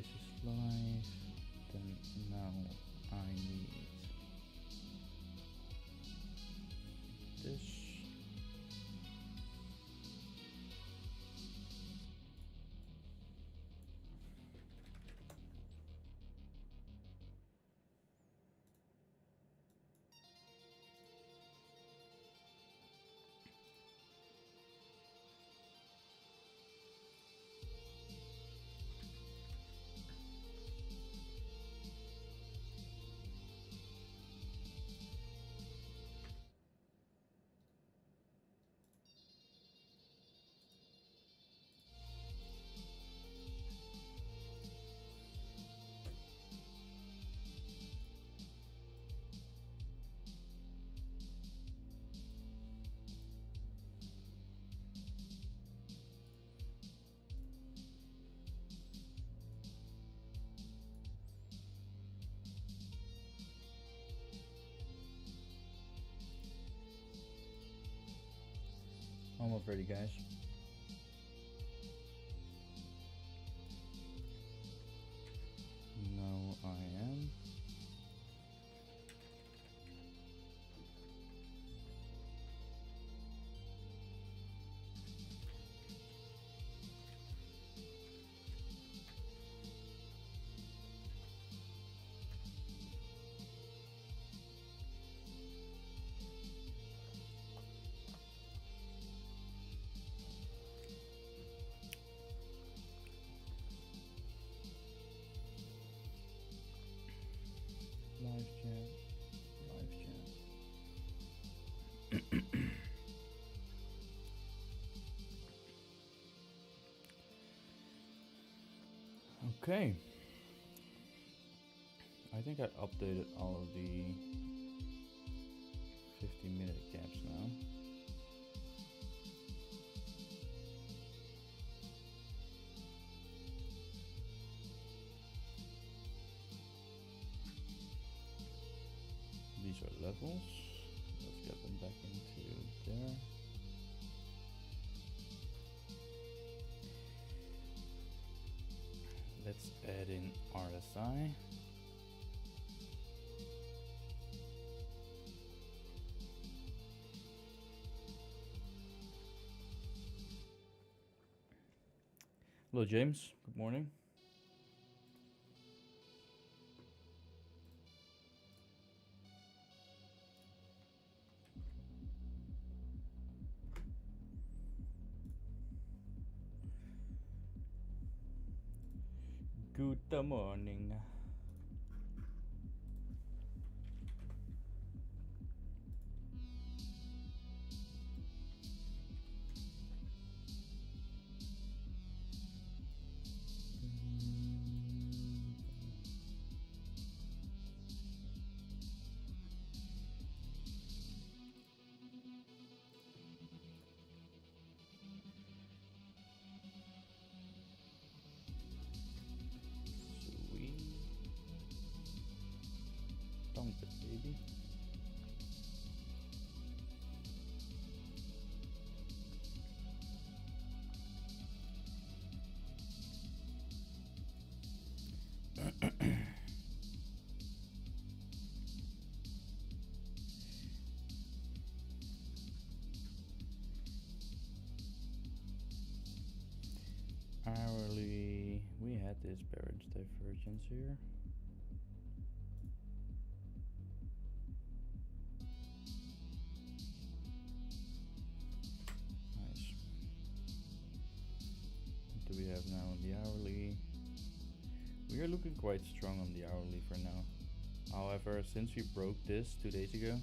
this is live, then now I need this. Almost ready, guys. Now I am. Live chat, live chat. Okay. I think I updated all of the 15-minute caps now. These are levels. Let's get them back into there. Let's add in RSI. Hello, James. Good morning. Good morning. Dump it, baby. Hourly, we had this bearish divergence here. Nice. What do we have now on the hourly? We are looking quite strong on the hourly for now. However, since we broke this 2 days ago,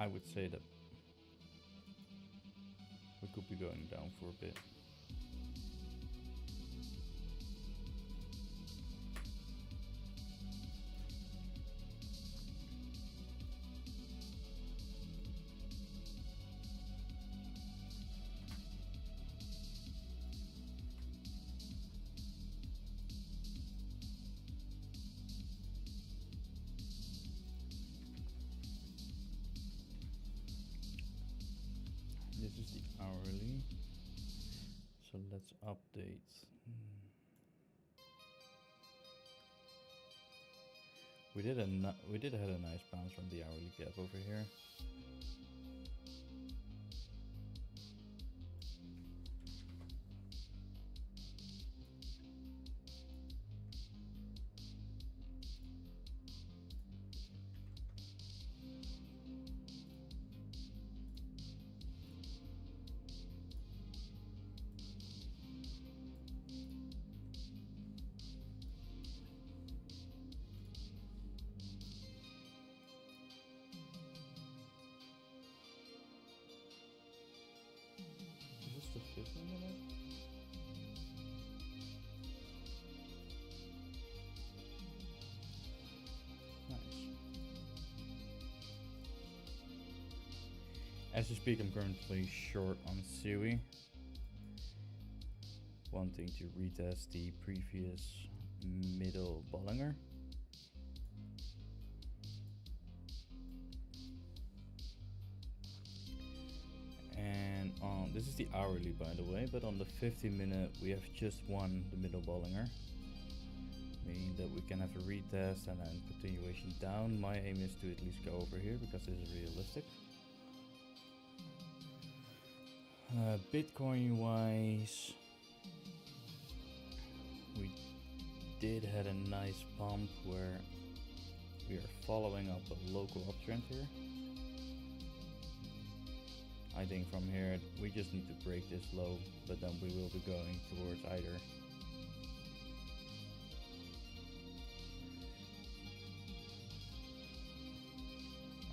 I would say that we could be going down for a bit. This is the hourly. So let's update. We did had a nice bounce from the hourly gap over here. Is this the 50 minute? Nice. As we speak, I'm currently short on Sui, wanting to retest the previous middle Bollinger. And this is the hourly, by the way, but on the 50-minute we have just won the middle Bollinger, meaning that we can have a retest and then continuation down. My aim is to at least go over here because this is realistic. Bitcoin wise, we did had a nice pump where we are following up a local uptrend here. I think from here we just need to break this low, but then we will be going towards either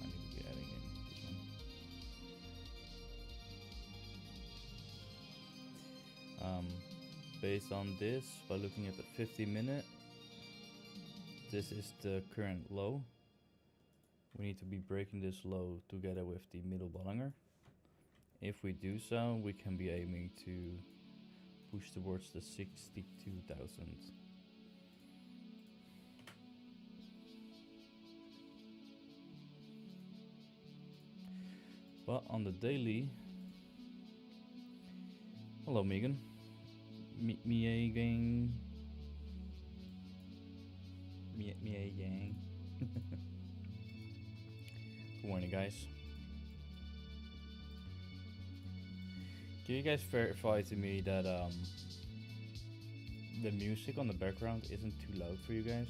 I need to be adding in this one. Based on this, by looking at the 50-minute, this is the current low. We need to be breaking this low together with the middle Bollinger. If we do so, we can be aiming to push towards the 62,000. But on the daily, hello Megan, me gang. Good morning, guys. Can you guys verify to me that the music on the background isn't too loud for you guys?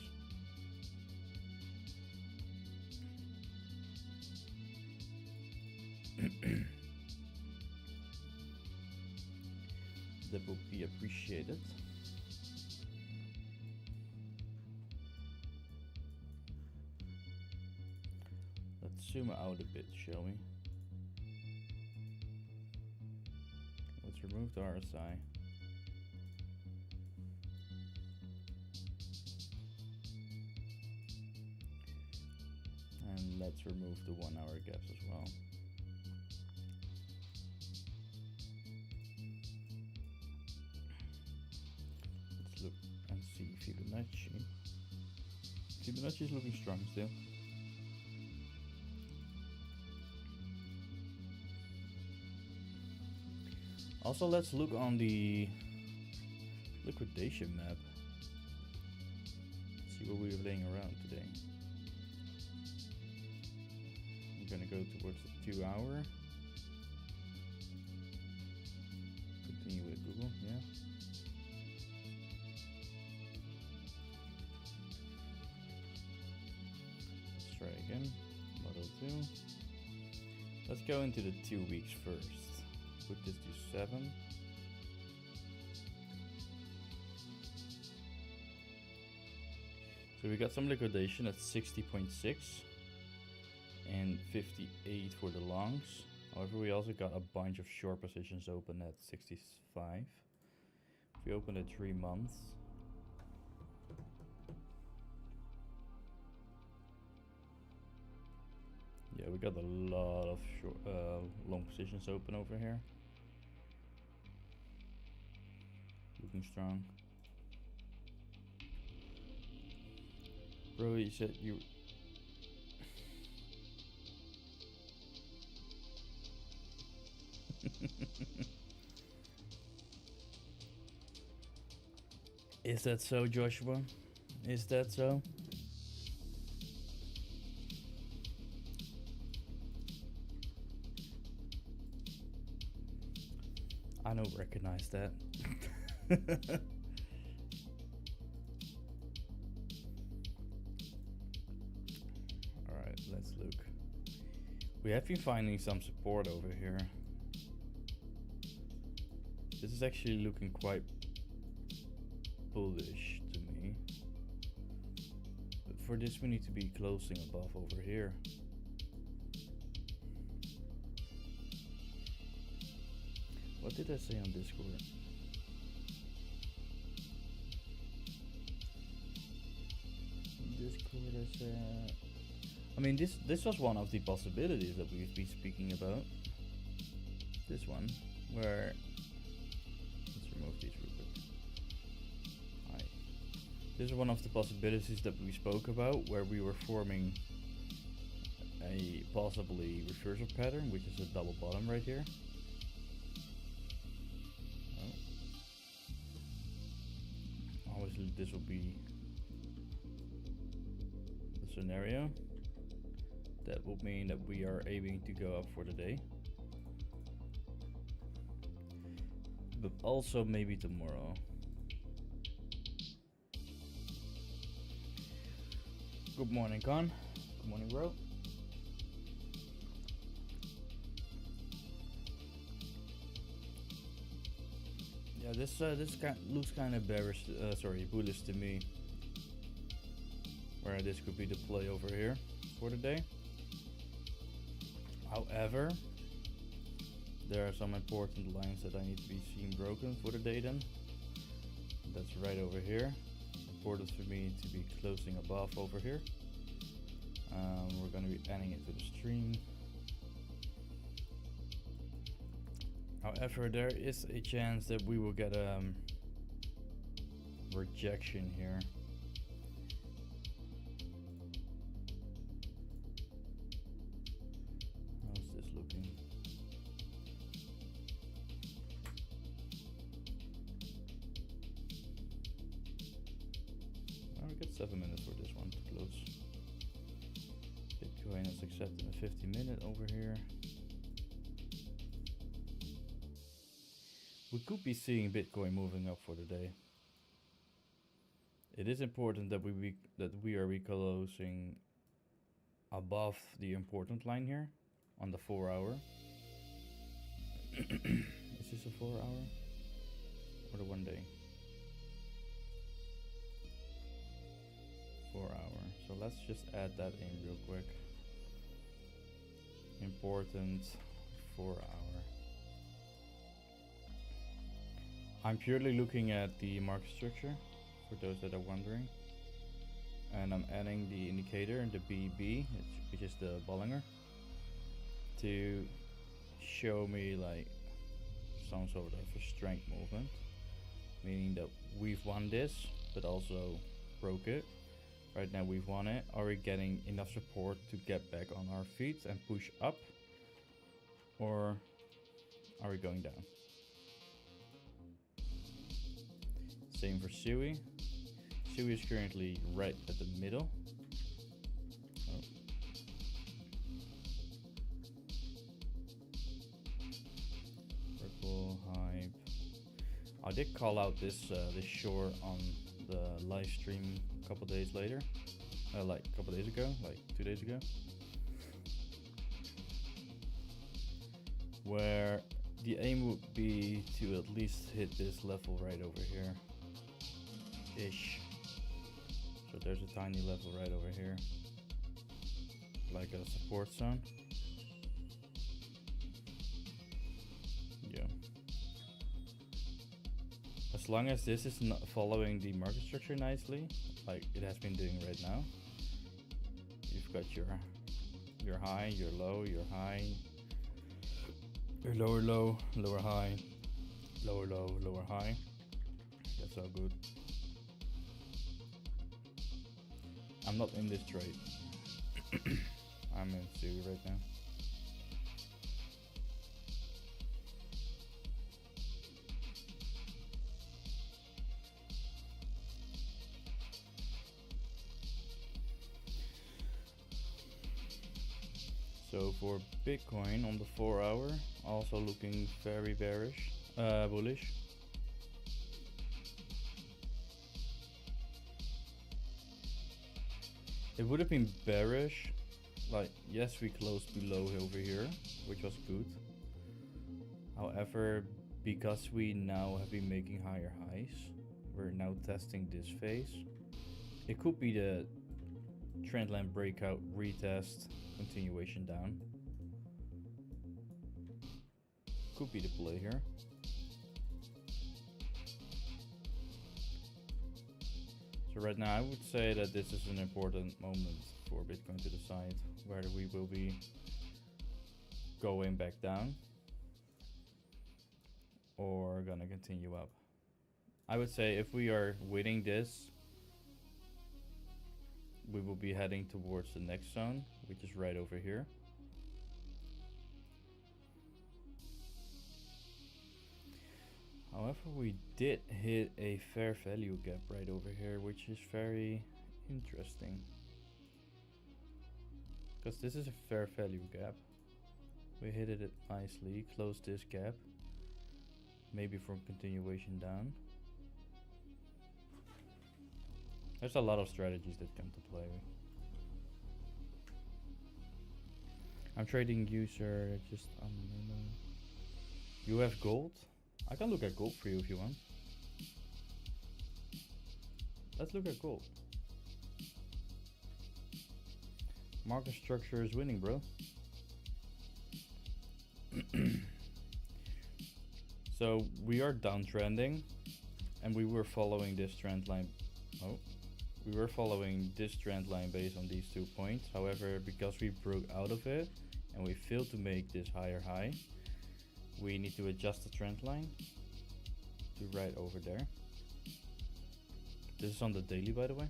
That would be appreciated. Let's zoom out a bit, shall we? Let's remove the RSI. And let's remove the 1 hour gaps as well. Let's look and see Fibonacci. Fibonacci is looking strong still. Also, let's look on the liquidation map. See what we're laying around today. I'm gonna go towards the 2 hour. Continue with Google, yeah. Let's try again. Model 2. Let's go into the 2 weeks first. Put this to 7. So we got some liquidation at 60.6 and 58 for the longs. However, we also got a bunch of short positions open at 65. If we open at 3 months, yeah, we got a lot of short, long positions open over here. Looking strong. Bro, you said you... Is that so, Joshua? Is that so? I don't recognize that. Alright, let's look. We have been finding some support over here. This is actually looking quite bullish to me. But for this we need to be closing above over here. What did I say on Discord? Discord I said... I mean this was one of the possibilities that we've been speaking about. This one, where... Let's remove these real quick. Alright. This is one of the possibilities that we spoke about, where we were forming a possibly reversal pattern, which is a double bottom right here. Obviously this will be the scenario. That will mean that we are aiming to go up for the day. But also maybe tomorrow. Good morning, Con. Good morning, bro. Yeah, this looks kind of bearish. Bullish to me. Where this could be the play over here for the day. However, there are some important lines that I need to be seen broken for the day then. That's right over here. Important for me to be closing above over here. We're going to be adding it to the stream. However, there is a chance that we will get a rejection here. How's this looking? Well, we got 7 minutes for this one to close. Bitcoin is accepting a 50-minute over here. We could be seeing Bitcoin moving up for the day. It is important that we are reclosing above the important line here on the 4 hour. Is this a 4 hour or the 1 day? 4 hour. So let's just add that in real quick. Important 4 hour. I'm purely looking at the market structure, for those that are wondering. And I'm adding the indicator, the BB, which is the Bollinger, to show me like some sort of a strength movement. Meaning that we've won this, but also broke it. Right now we've won it. Are we getting enough support to get back on our feet and push up? Or are we going down? Same for Sui. Sui is currently right at the middle. Oh. Purple hype. I did call out this short on the live stream a couple days later. Like a couple days ago, like 2 days ago. Where the aim would be to at least hit this level right over here. Ish. So there's a tiny level right over here, like a support zone. Yeah. As long as this is not following the market structure nicely, like it has been doing right now, you've got your high, your low, your high, your lower low, lower high, lower low, lower high. That's all good. I'm not in this trade. I'm in Sui right now. So for Bitcoin on the 4 hour, also looking very bearish. Bullish. It would have been bearish. Like, yes, we closed below over here, which was good. However, because we now have been making higher highs, we're now testing this phase. It could be the trendline breakout, retest, continuation down. Could be the play here. So right now I would say that this is an important moment for Bitcoin to decide whether we will be going back down or gonna continue up. I would say if we are winning this, we will be heading towards the next zone, which is right over here. However, we did hit a fair value gap right over here, which is very interesting. Because this is a fair value gap. We hit it nicely, closed this gap. Maybe from continuation down. There's a lot of strategies that come to play. I'm trading user, just you have gold? I can look at gold for you if you want. Let's look at gold. Market structure is winning, bro. So we are downtrending, and we were following this trend line. Oh, we were following this trend line based on these 2 points. However, because we broke out of it and we failed to make this higher high, we need to adjust the trend line to right over there. This is on the daily, by the way.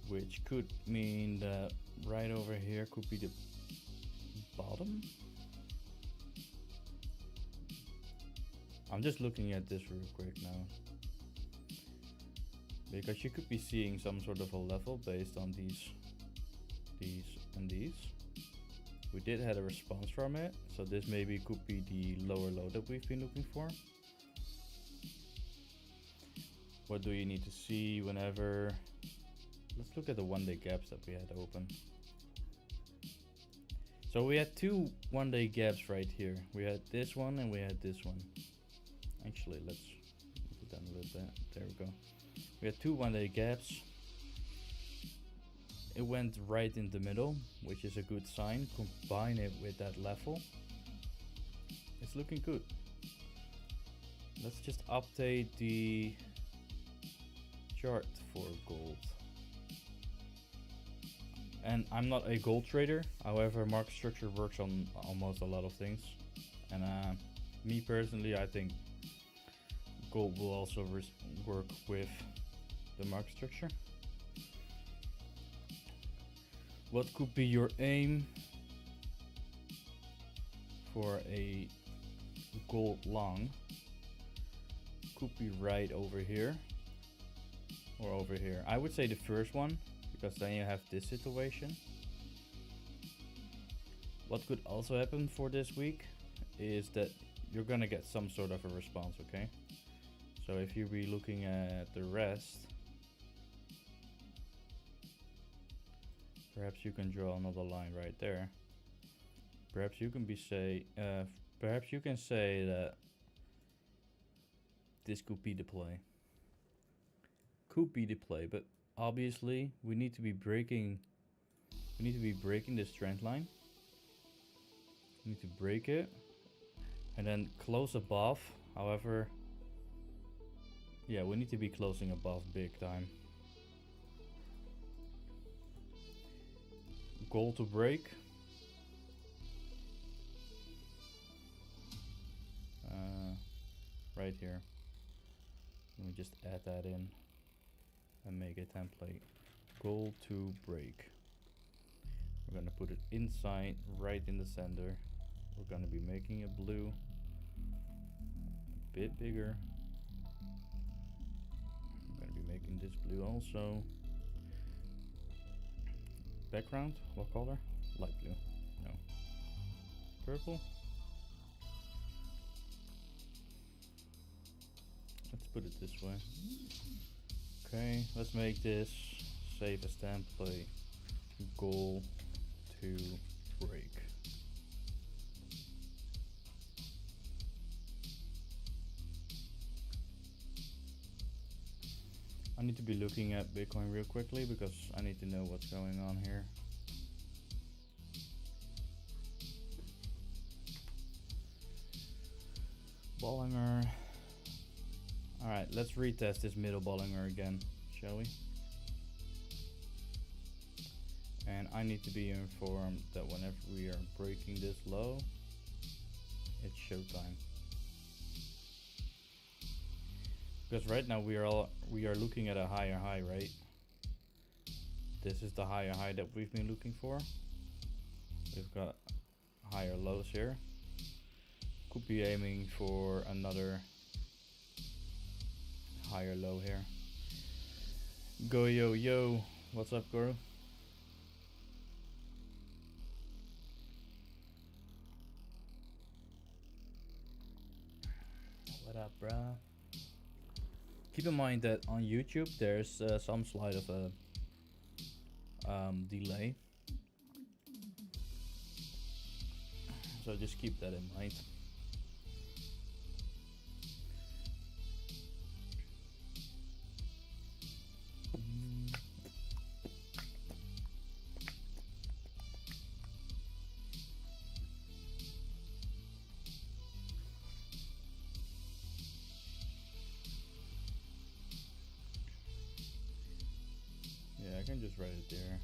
Which could mean that right over here could be the bottom. I'm just looking at this real quick now, because you could be seeing some sort of a level based on these, and these. We did have a response from it, so this maybe could be the lower low that we've been looking for. What do you need to see whenever? Let's look at the 1 day gaps that we had open. So we had 2 1 day gaps right here. We had this one and we had this one. Actually, let's move it down a little bit. There we go. We had 2 1 day gaps. It went right in the middle, which is a good sign. Combine it with that level. It's looking good. Let's just update the chart for gold. And I'm not a gold trader, however market structure works on almost a lot of things. And me personally, I think gold will also work with the market structure. What could be your aim for a gold long? Could be right over here or over here. I would say the first one, because then you have this situation. What could also happen for this week is that you're gonna get some sort of a response, okay? So if you be looking at the rest, perhaps you can draw another line right there. Perhaps you can perhaps you can say that this could be the play. Could be the play, but obviously we need to be breaking this trend line. We need to break it and then close above. However, yeah, we need to be closing above big time. Goal to break. Right here. Let me just add that in and make a template. Goal to break. We're gonna put it inside, right in the center. We're gonna be making it blue, a bit bigger. I'm gonna be making this blue also. Background, what color? Light blue. No. purple. Let's put it this way. Okay, let's make this save as template. Goal to break. I need to be looking at Bitcoin real quickly because I need to know what's going on here. Bollinger. Alright, let's retest this middle Bollinger again, shall we? And I need to be informed that whenever we are breaking this low, it's showtime. Because right now we are looking at a higher high, right? This is the higher high that we've been looking for. We've got higher lows here. Could be aiming for another higher low here. Go yo yo, what's up, Guru? What up, bruh? Keep in mind that on YouTube there's some slight of a delay, so just keep that in mind. Yeah, I can just write it there.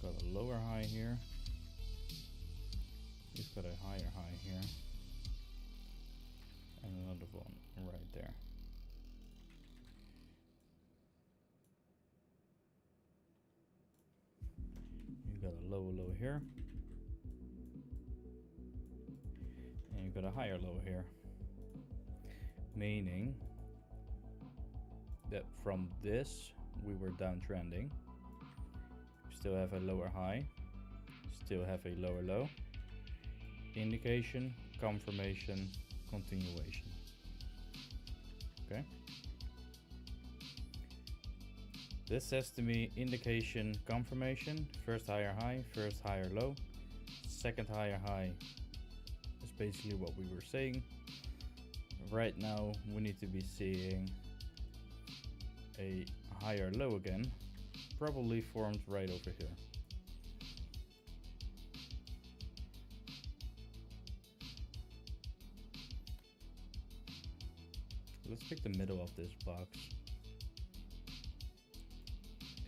Got a lower high here. We've got a higher high here. And another one right there. You got a lower low here. And you got a higher low here. Meaning that from this we were downtrending. Still have a lower high, still have a lower low. Indication, confirmation, continuation. Okay. This says to me indication, confirmation, first higher high, first higher low, second higher high is basically what we were saying. Right now we need to be seeing a higher low again, probably formed right over here. Let's pick the middle of this box.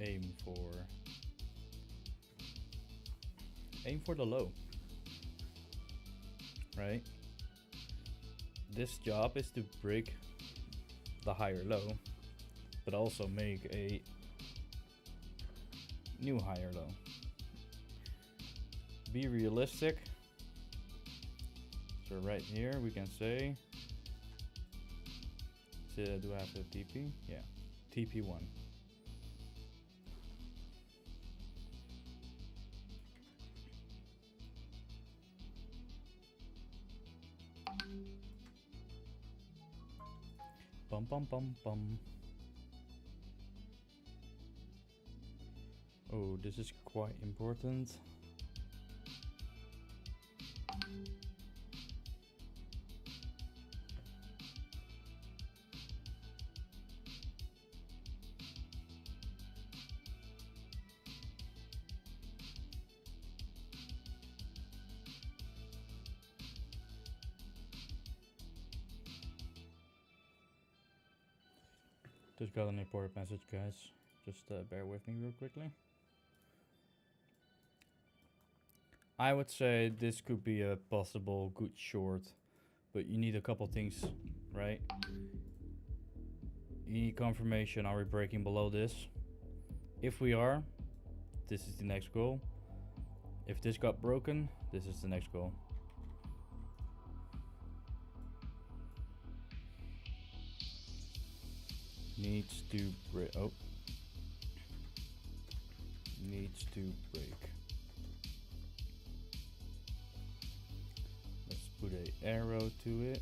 Aim for the low, right? This job is to break the higher low, but also make a new higher low. Be realistic. So right here we can say, do I have the TP? Yeah, TP1. Bum bum bum bum. Oh, this is quite important. Just got an important message, guys. Just bear with me real quickly. I would say this could be a possible good short, but you need a couple things, right? You need confirmation, are we breaking below this? If we are, this is the next goal. If this got broken, this is the next goal. Needs to break. Oh, needs to break. Let's put an arrow to it.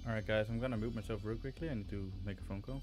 Alright guys, I'm gonna mute myself real quickly. I need to make a phone call.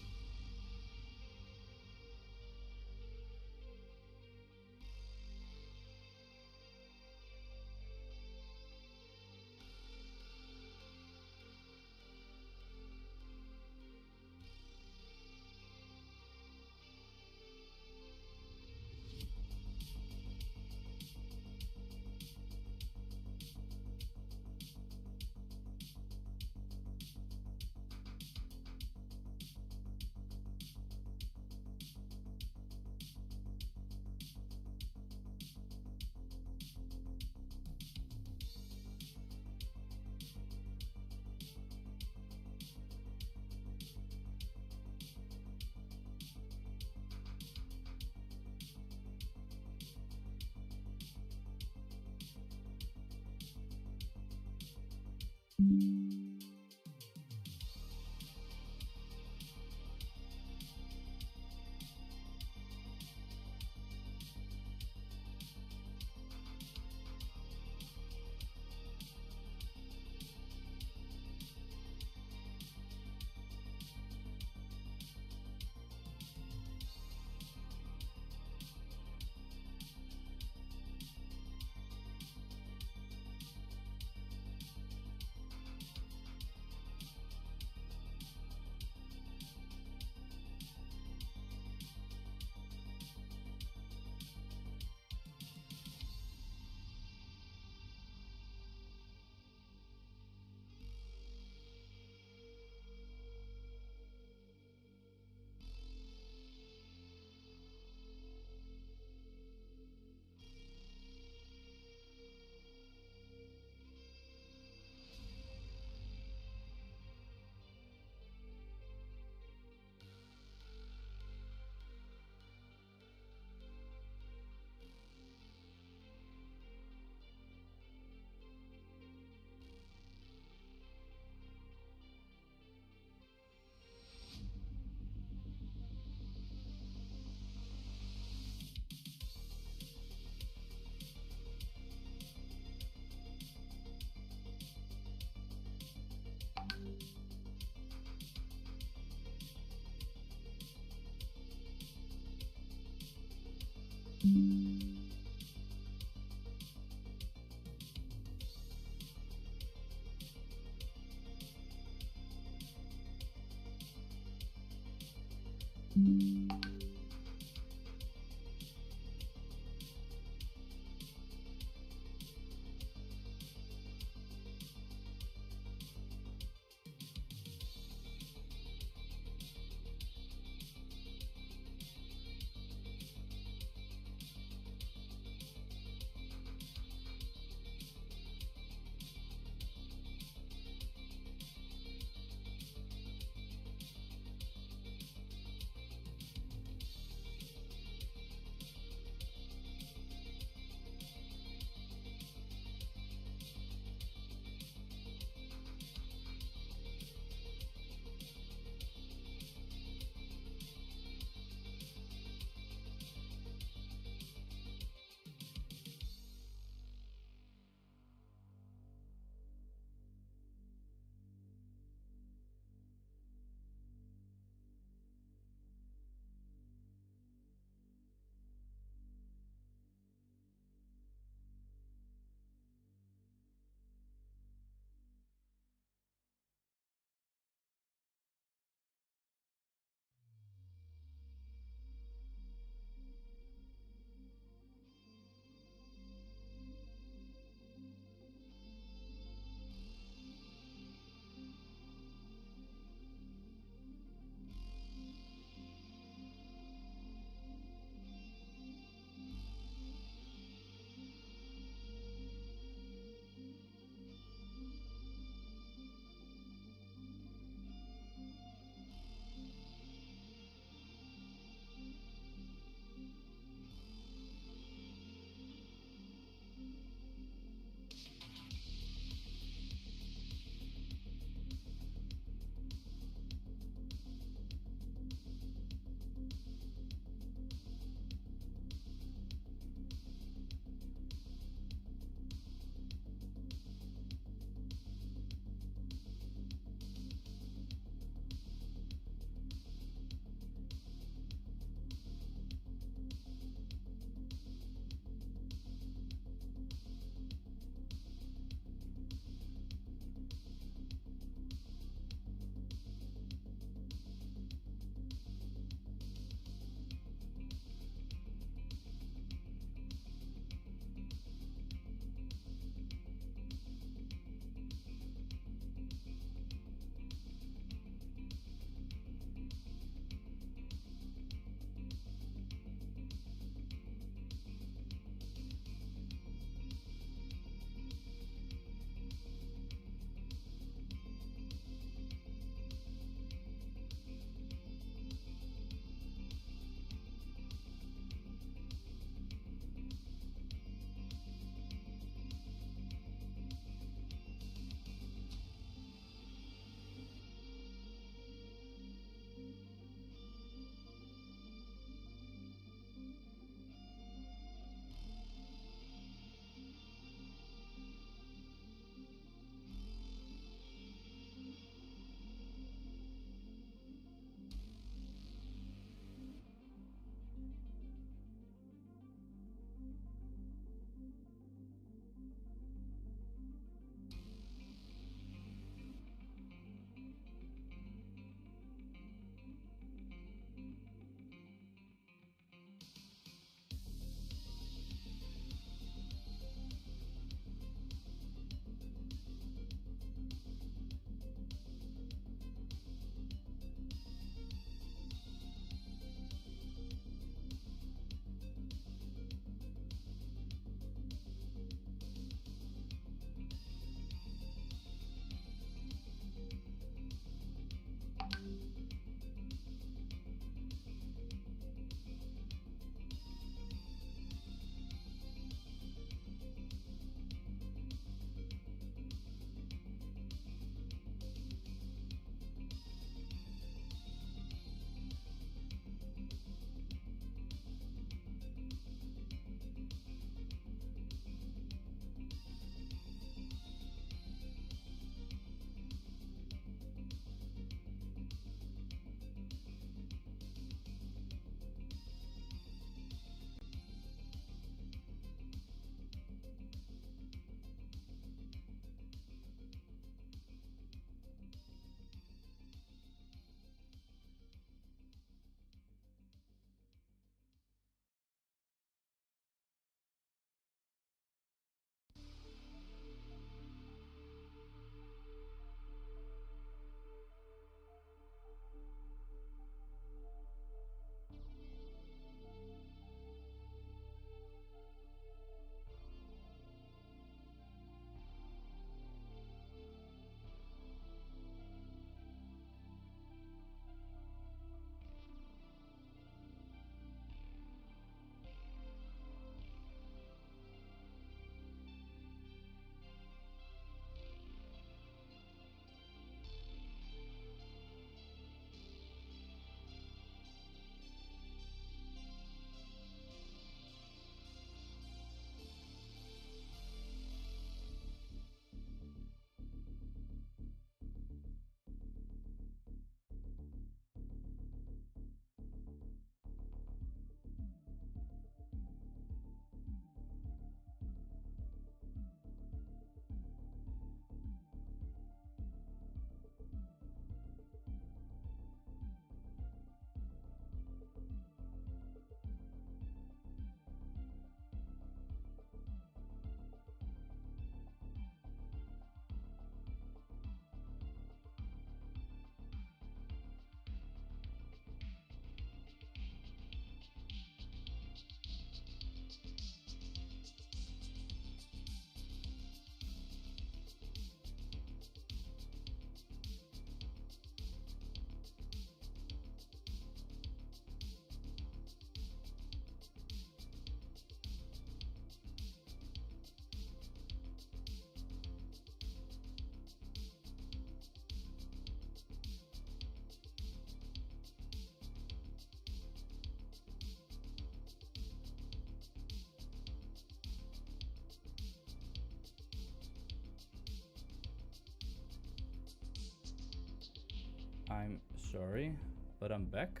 I'm sorry, but I'm back.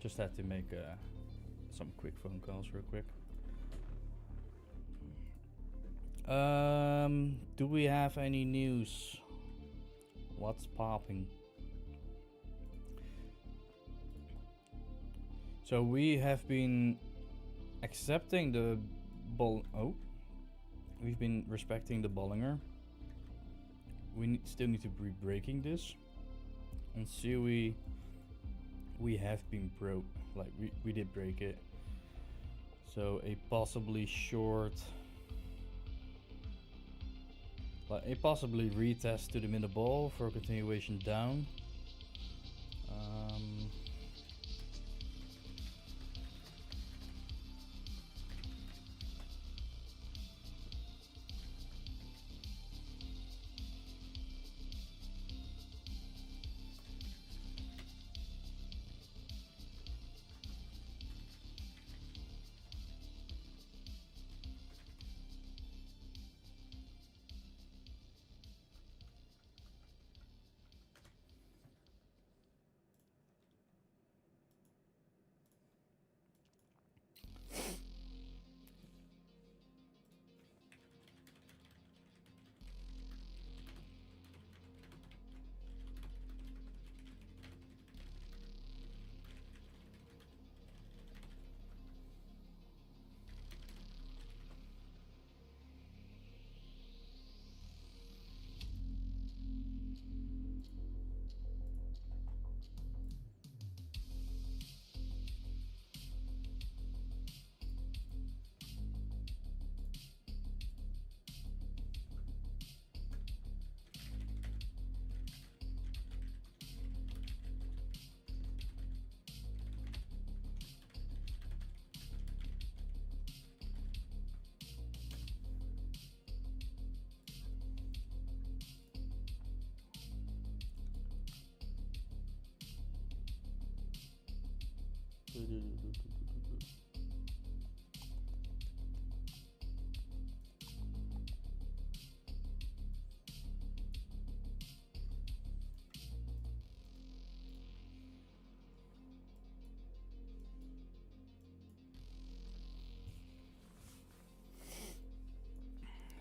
Just had to make some quick phone calls real quick. Do we have any news? What's popping? So we have been accepting the we've been respecting the Bollinger. We still need to be breaking this. On Sui, we have been we did break it. So a possibly short, a possibly retest to the middle ball for a continuation down.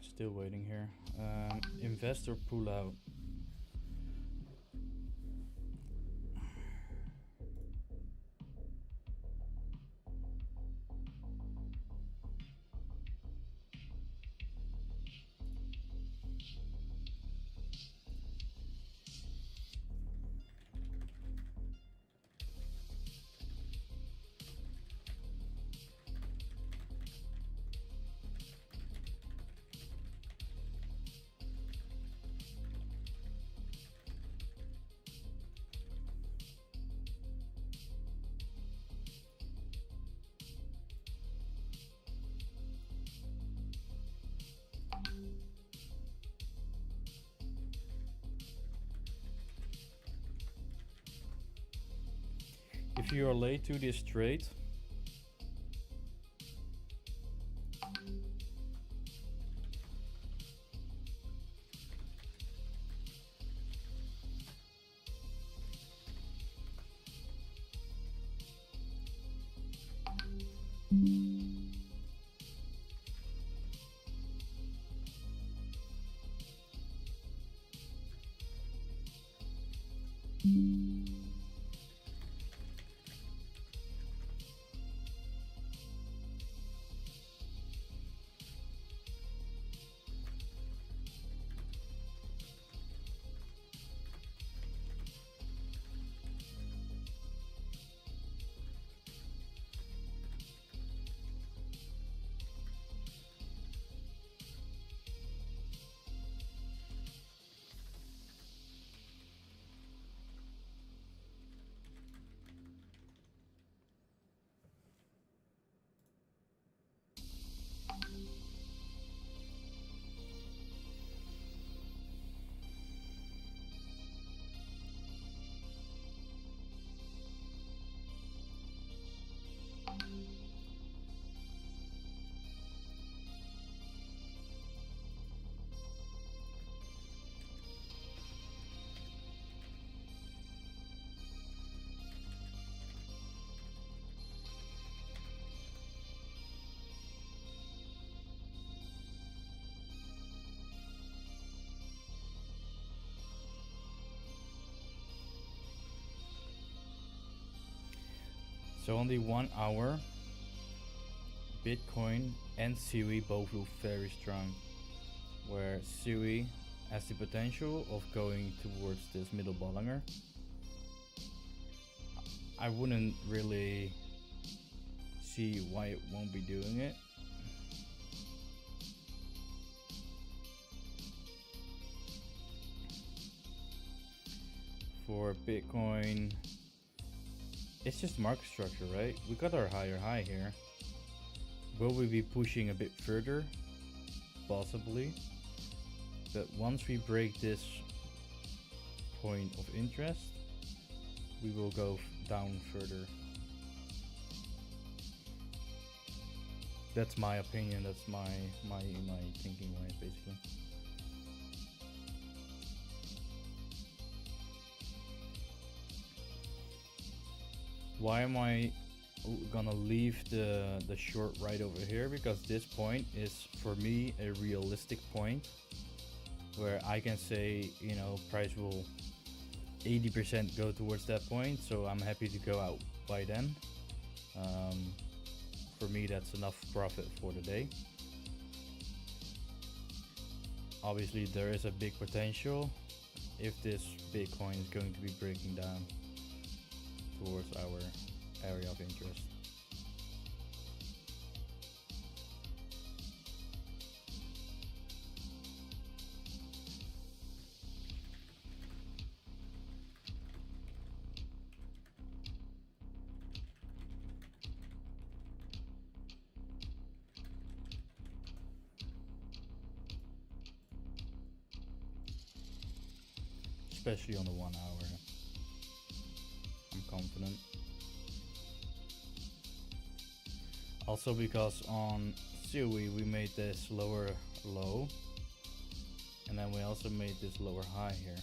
Still waiting here. Investor pull out. If you are late to this trade, So on the 1 hour, Bitcoin and Sui both look very strong, where Sui has the potential of going towards this middle Bollinger. I wouldn't really see why it won't be doing it. For Bitcoin, it's just market structure, right? We got our higher high here. Will we be pushing a bit further? Possibly. But once we break this point of interest, we will go down further. That's my opinion, that's my thinking way, basically. Why am I gonna leave the short right over here? Because this point is for me a realistic point where I can say, you know, price will 80% go towards that point, so I'm happy to go out by then. For me, that's enough profit for the day. Obviously, there is a big potential if this Bitcoin is going to be breaking down towards our area of interest. Especially on the 1 hour. I'm confident. Also because on Sui we made this lower low, and then we also made this lower high here,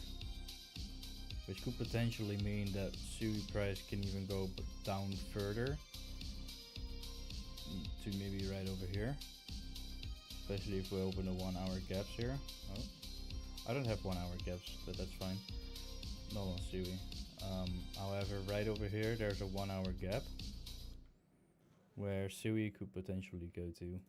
which could potentially mean that Sui price can even go down further to maybe right over here, especially if we open the 1 hour gaps here. Oh, I don't have 1 hour gaps, but that's fine. Not on Sui. However, right over here there's a 1 hour gap where Sui could potentially go to.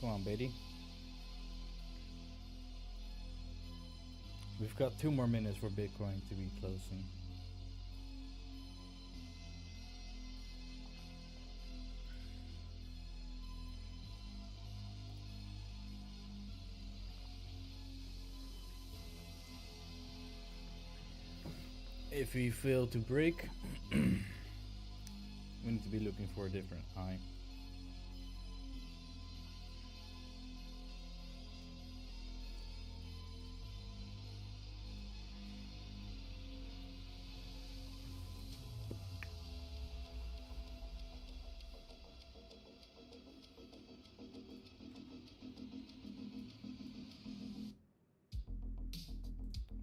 Come on, baby. We've got 2 more minutes for Bitcoin to be closing. If we fail to break, we need to be looking for a different high.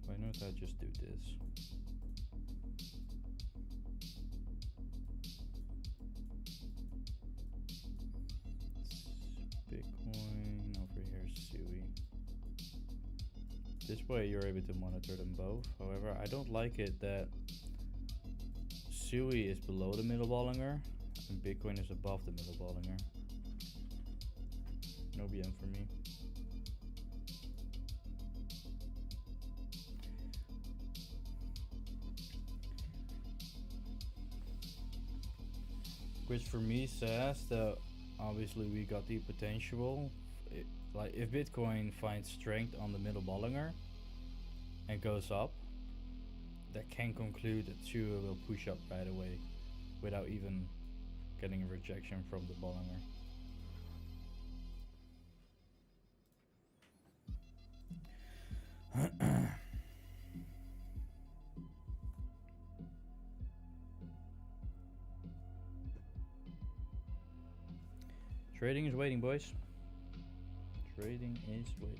Why not I just do this? Bitcoin, over here Sui. This way you're able to monitor them both. However, I don't like it that Sui is below the middle Bollinger and Bitcoin is above the middle Bollinger. No BM for me. Which for me says that obviously we got the potential. Like if Bitcoin finds strength on the middle Bollinger and goes up, that can conclude that Sui will push up right away without even getting a rejection from the Bollinger. Trading is waiting, boys. Trading is waiting.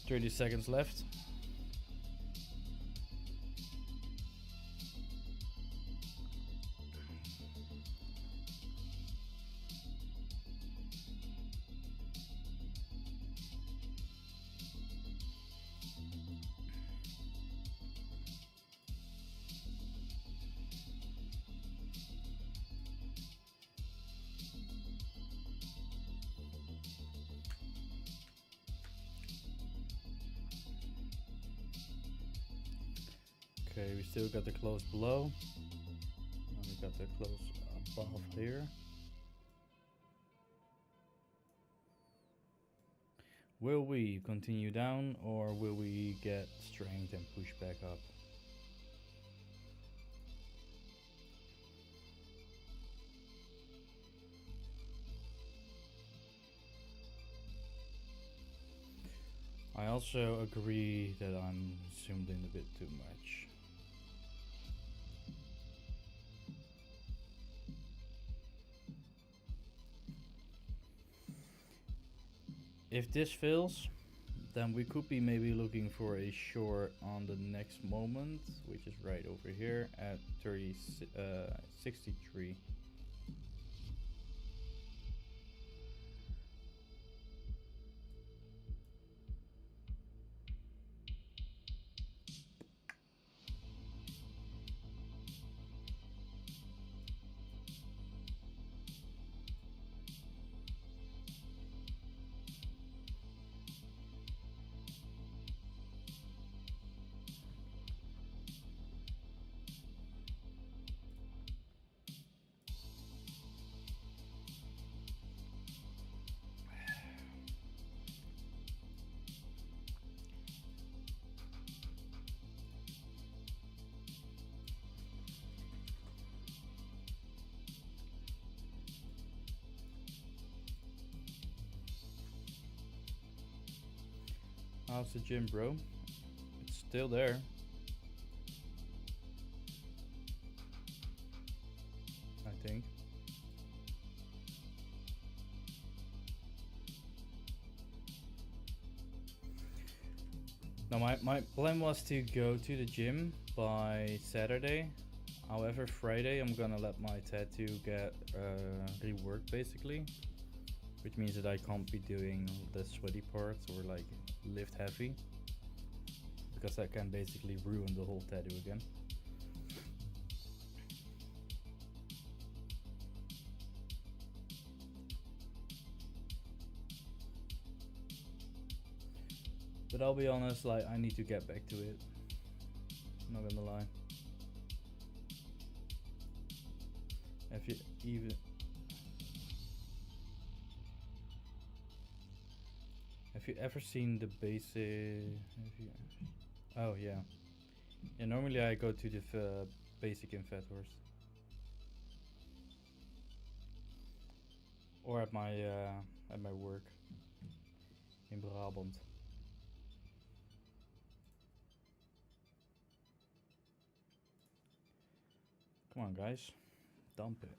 $30 seconds left. Okay, we still got the close below. And we got the close above here. Will we continue down or will we get strength and push back up? I also agree that I'm zoomed in a bit too much. If this fails, then we could be maybe looking for a short on the next moment, which is right over here at 63. How's the gym, bro? It's still there. I think. Now my plan was to go to the gym by Saturday. However, Friday I'm gonna let my tattoo get reworked basically. Which means that I can't be doing the sweaty parts or like lift heavy. Because that can basically ruin the whole tattoo again. But I'll be honest, like I need to get back to it. Not gonna lie. Have you even Have you ever seen the basic? Oh yeah. Yeah. Normally I go to the basic in Vethorst. Or at my work in Brabant. Come on, guys, dump it.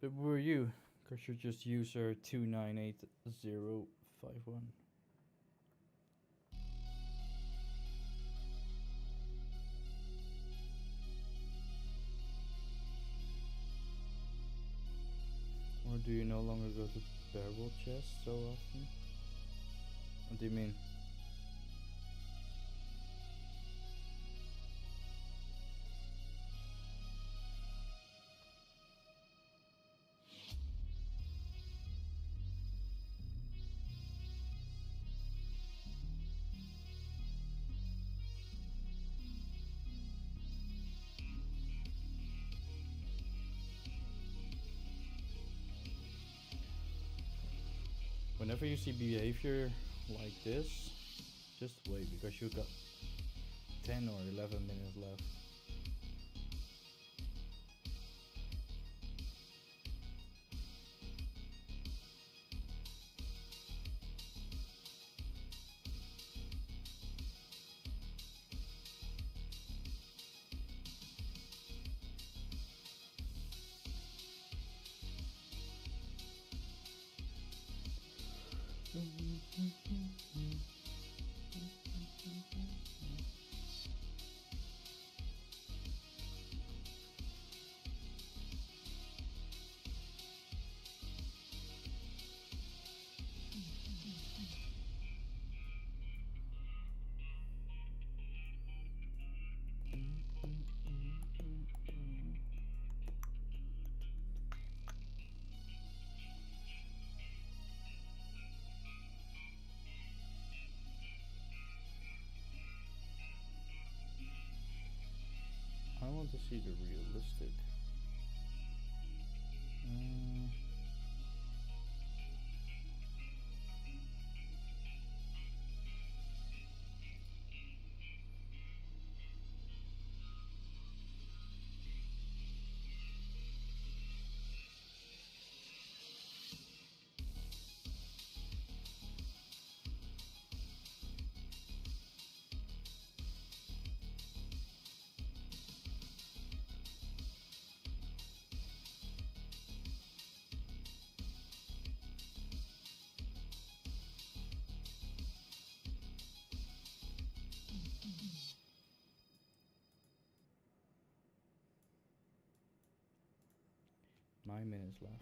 But who are you? Cause you're just user 298051. Or do you no longer go to barrel chest so often? What do you mean? Whenever you see behavior like this, just wait because you got 10 or 11 minutes left. I want to see the realistic. Nine minutes left.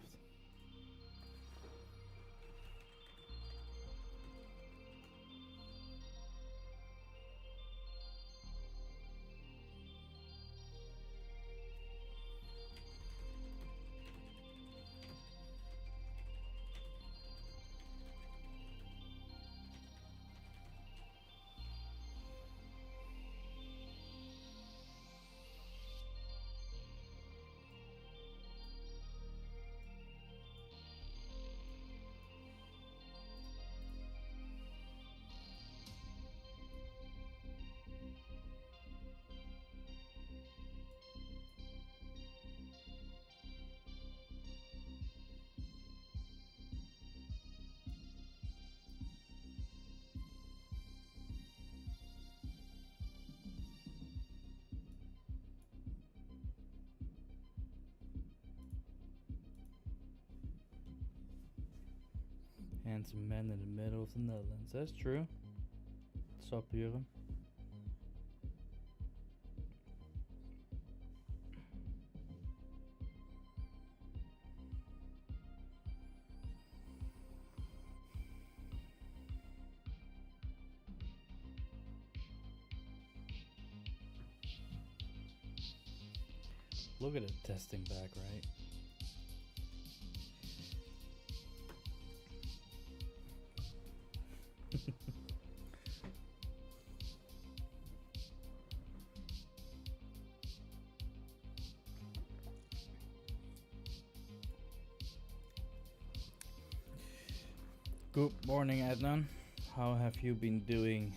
Handsome man in the middle of the Netherlands. That's true. What's up, Buren? Look at it testing back, right? Good morning, Adnan. How have you been doing?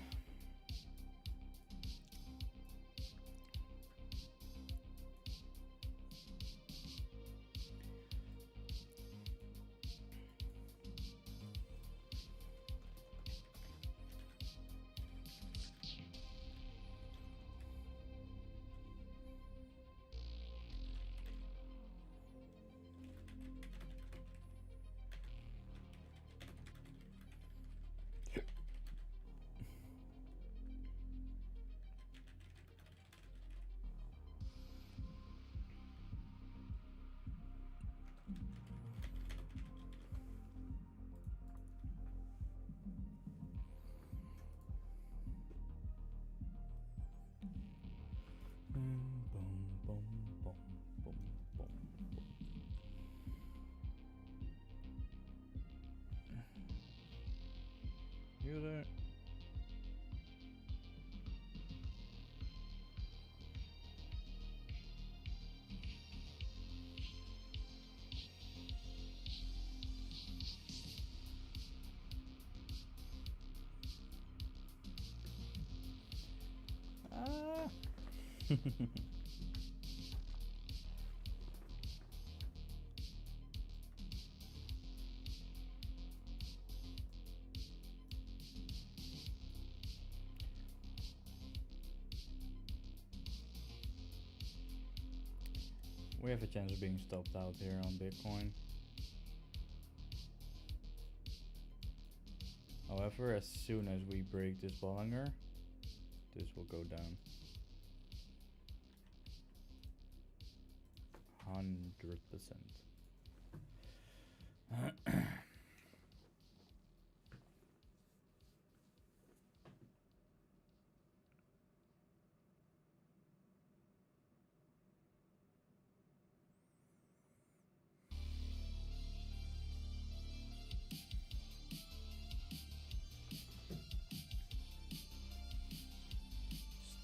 You there? Ah. We have a chance of being stopped out here on Bitcoin. However, as soon as we break this Bollinger, this will go down. 100%.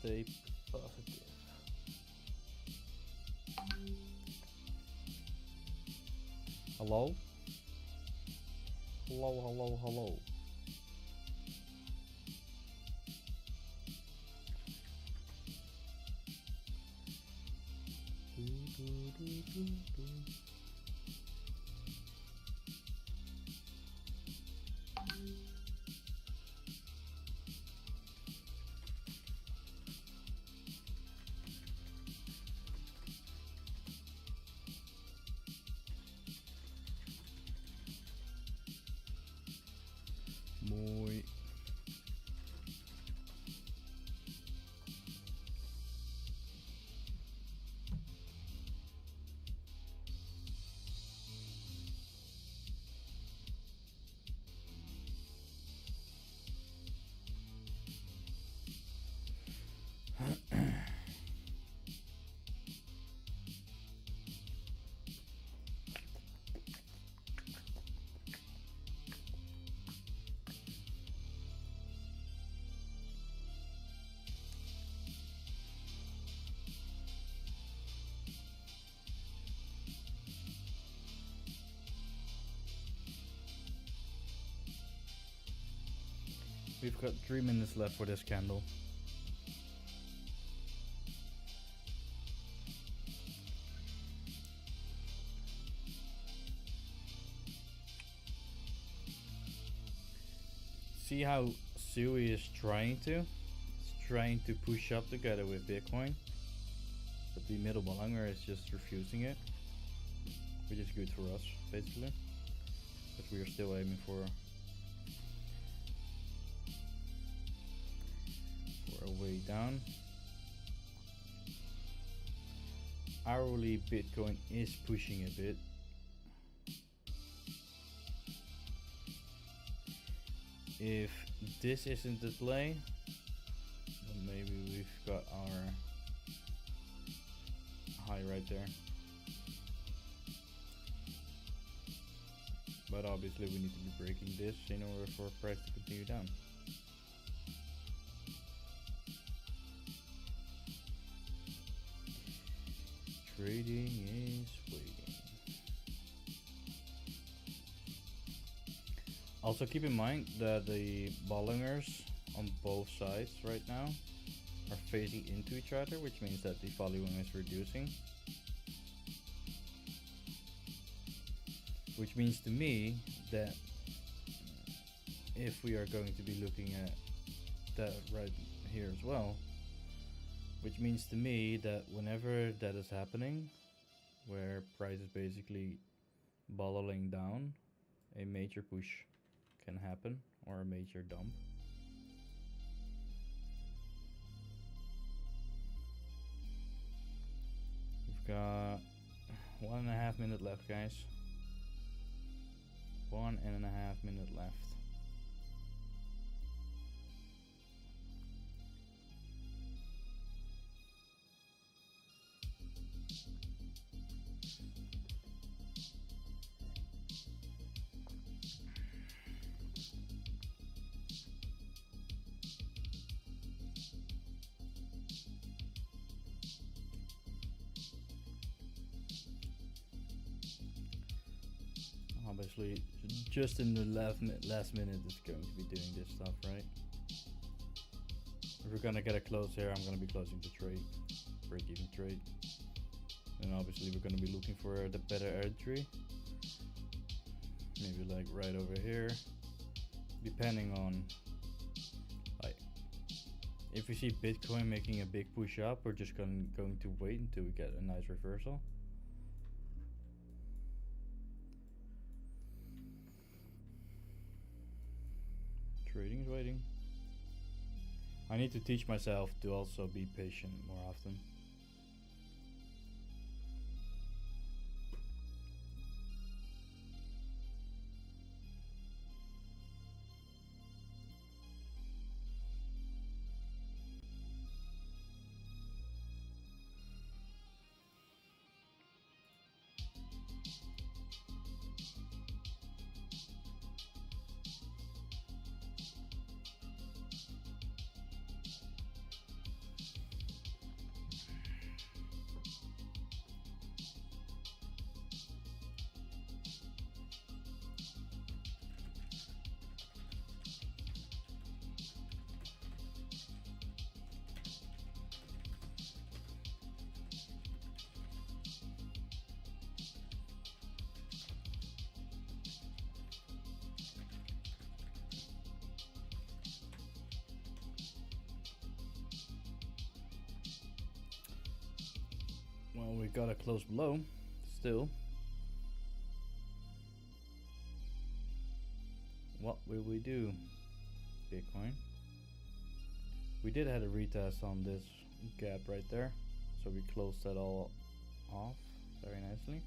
Stay positive. Hello? Hello, hello, hello. Muy. We've got 3 minutes left for this candle. See how Sui is trying to? It's trying to push up together with Bitcoin. But the middle Bollinger is just refusing it. Which is good for us, basically. But we are still aiming for a way down. Hourly Bitcoin is pushing a bit. If this isn't the play, then maybe we've got our high right there. But obviously we need to be breaking this in order for price to continue down. Trading is waiting. Also keep in mind that the Bollingers on both sides right now are facing into each other, which means that the volume is reducing. Which means to me that if we are going to be looking at that right here as well, which means to me that whenever that is happening, where price is basically bottling down, a major push can happen or a major dump. We've got 1.5 minutes left, guys. 1.5 minutes left. Obviously, just in the last minute it's going to be doing this stuff, right? If we're gonna get a close here, I'm gonna be closing the trade, break-even trade. And obviously we're gonna be looking for the better entry. Maybe like right over here. Depending on, like, if we see Bitcoin making a big push up, we're just going to wait until we get a nice reversal. I need to teach myself to also be patient more often. Well, we got a close blow, still. What will we do, Bitcoin? We did have a retest on this gap right there, so we closed that all off very nicely.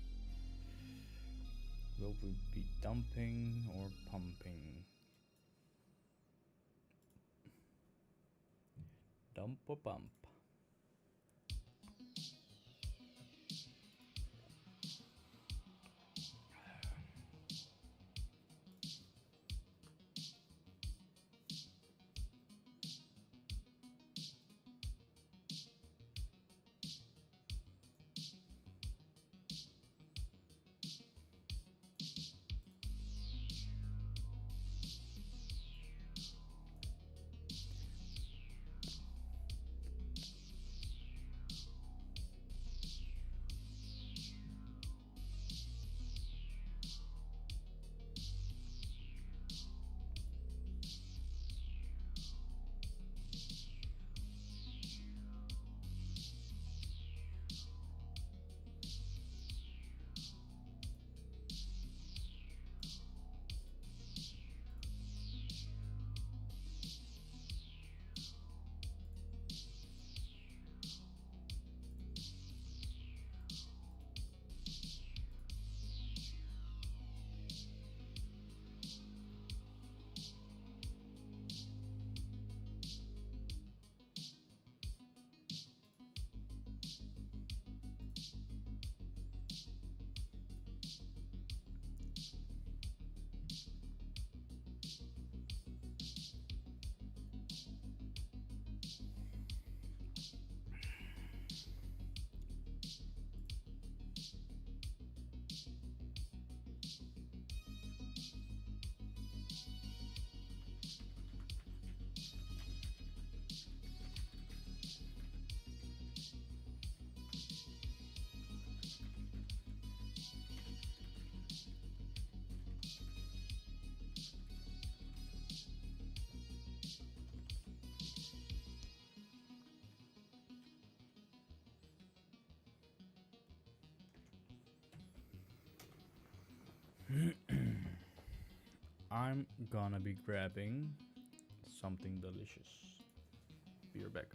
Will we be dumping or pumping? Dump or pump? I'm gonna be grabbing something delicious. Be right back.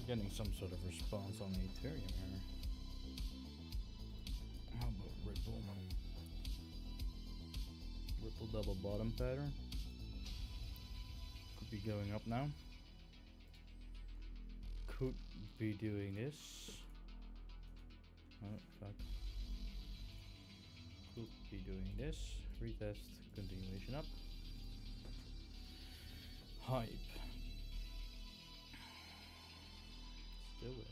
Getting some sort of response on Ethereum here. How about Ripple? Ripple double bottom pattern. Could be going up now. Could be doing this. Oh fuck. Could be doing this. Retest, continuation up. Hype. Still waiting.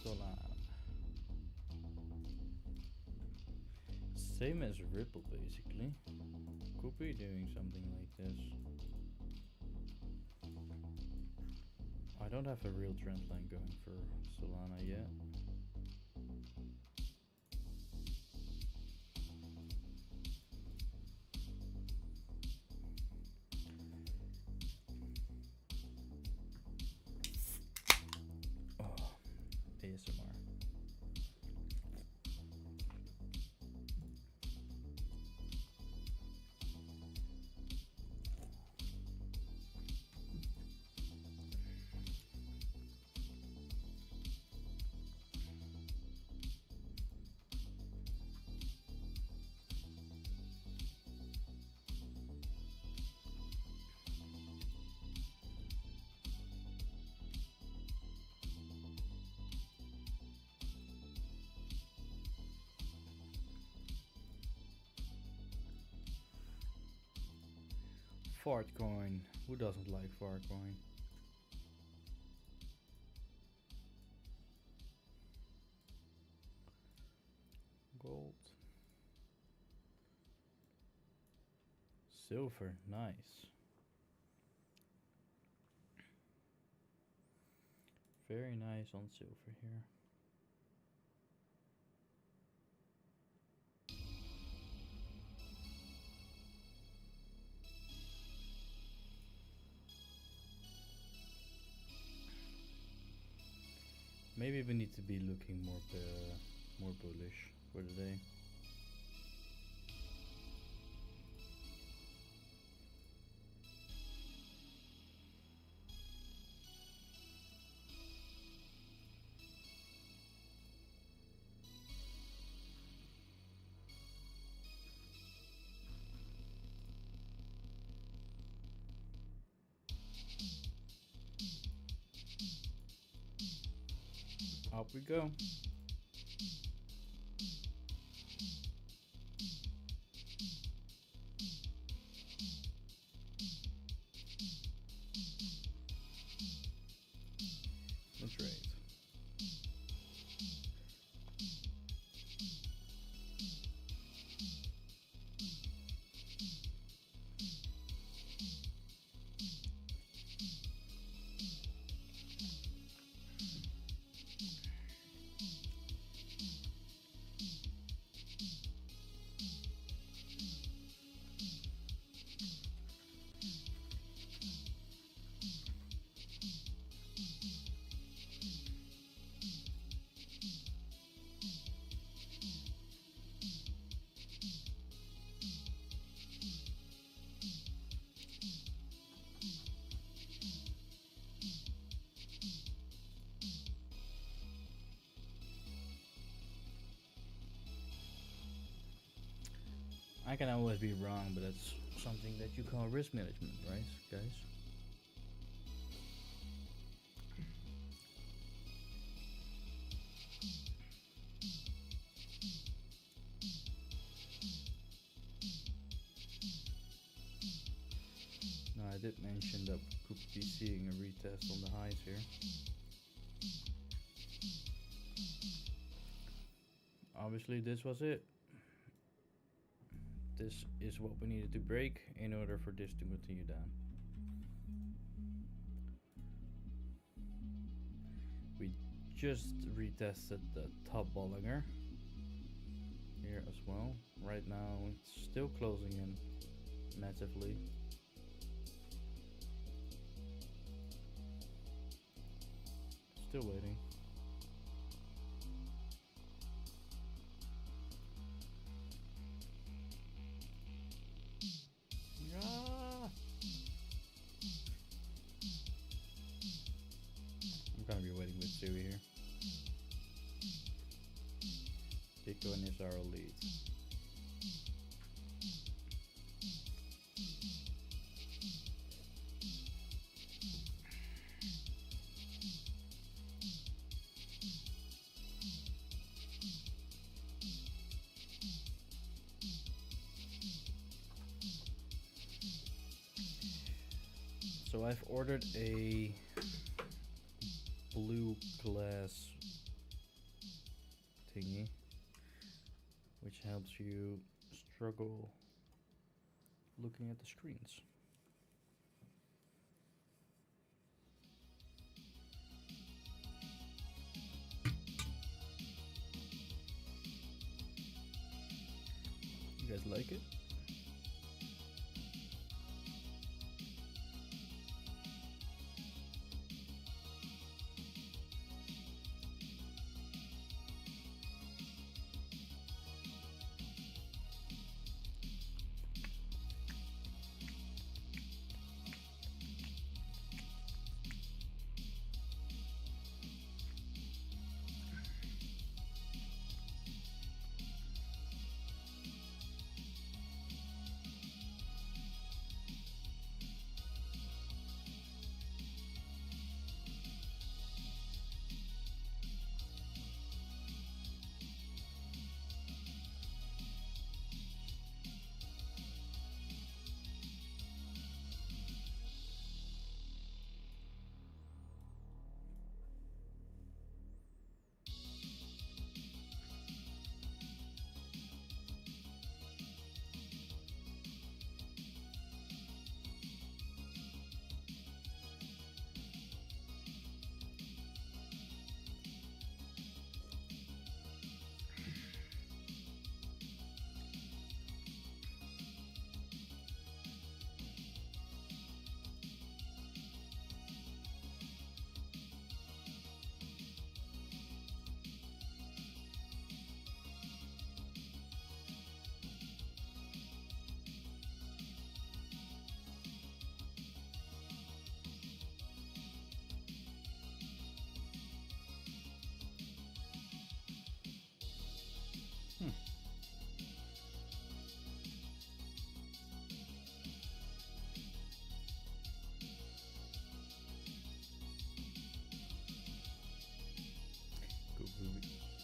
Solana. Same as Ripple basically. Could be doing something like this. I don't have a real trend line going for Solana yet. Oh, ASMR. Fart coin. Who doesn't like fart coin? Gold. Silver. Nice. Very nice on silver here. Maybe we need to be looking more bullish for the day. Up we go. That's right. I can always be wrong, but that's something that you call risk management, right, guys? Now, I did mention that we could be seeing a retest on the highs here. Obviously, this was it. This is what we needed to break in order for this to continue down. We just retested the top Bollinger here as well. Right now it's still closing in massively. Still waiting. Bitcoin is our lead. So I've ordered a blue glass thingy, which helps you struggle looking at the screens. You guys like it?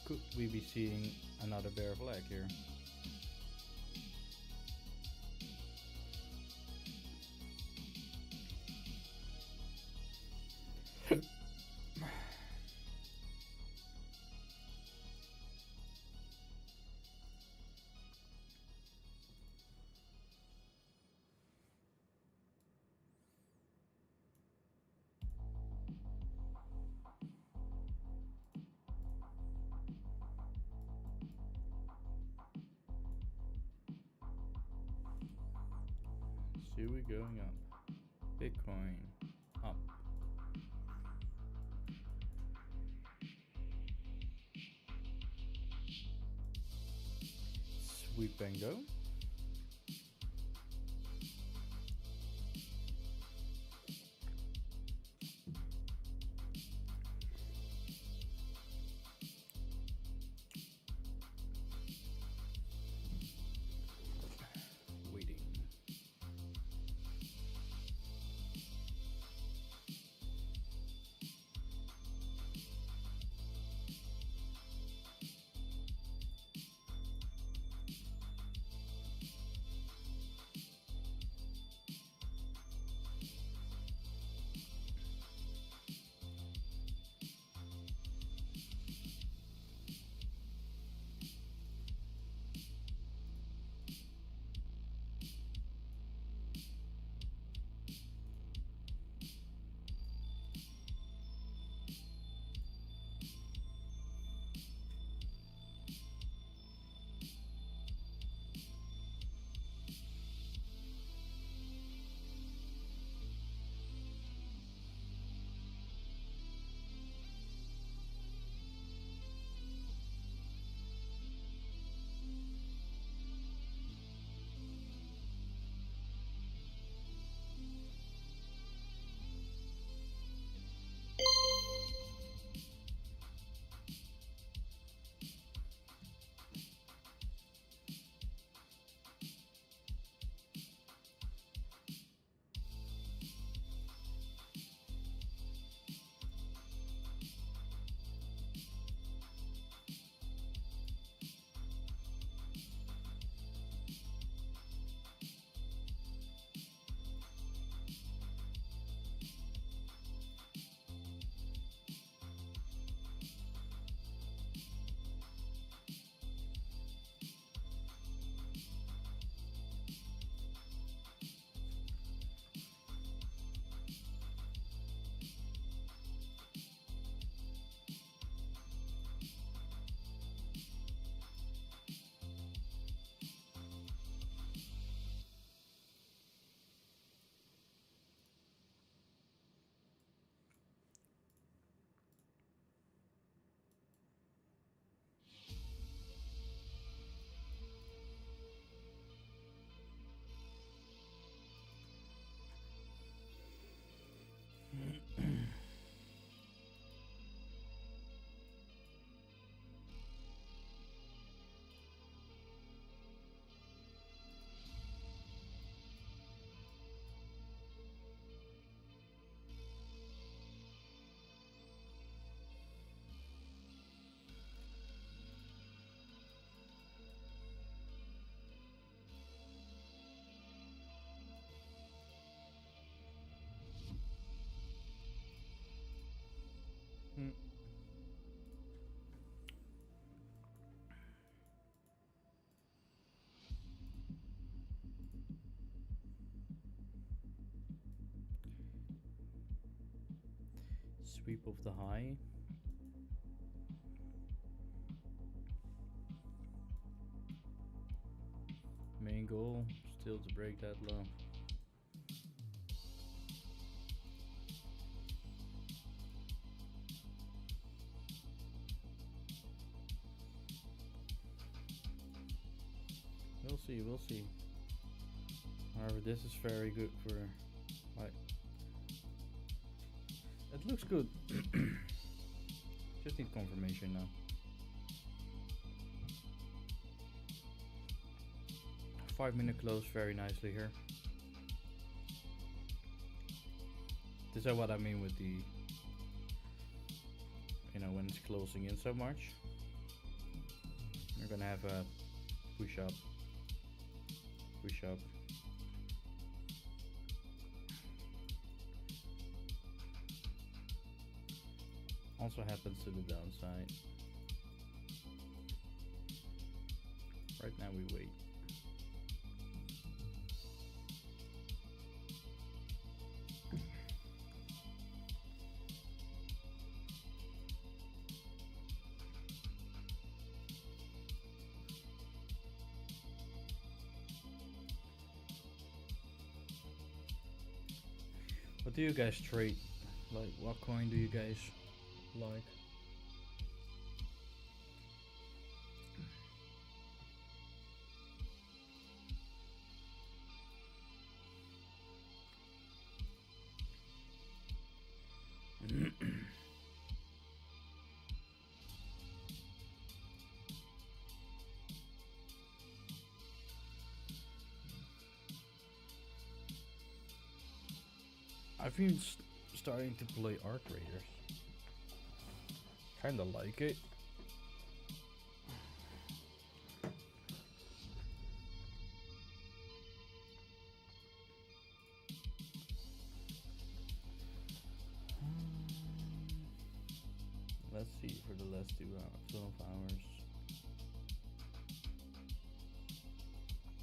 Could we be seeing another bear flag here? See, we going up. Bitcoin up. Sweep and go. Waiting. Sweep of the high. Main goal still to break that low. We'll see, we'll see. However, this is very good for, like, it looks good. Just need confirmation now. 5-minute close very nicely here. This is what I mean with the, you know, when it's closing in so much. You're gonna have a push up. Push up. Also happens to the downside. Right now we wait. What do you guys trade? Like, what coin do you guys like? I've been starting to play Arc Raiders. Kinda like it. Let's see for the last 12 hours.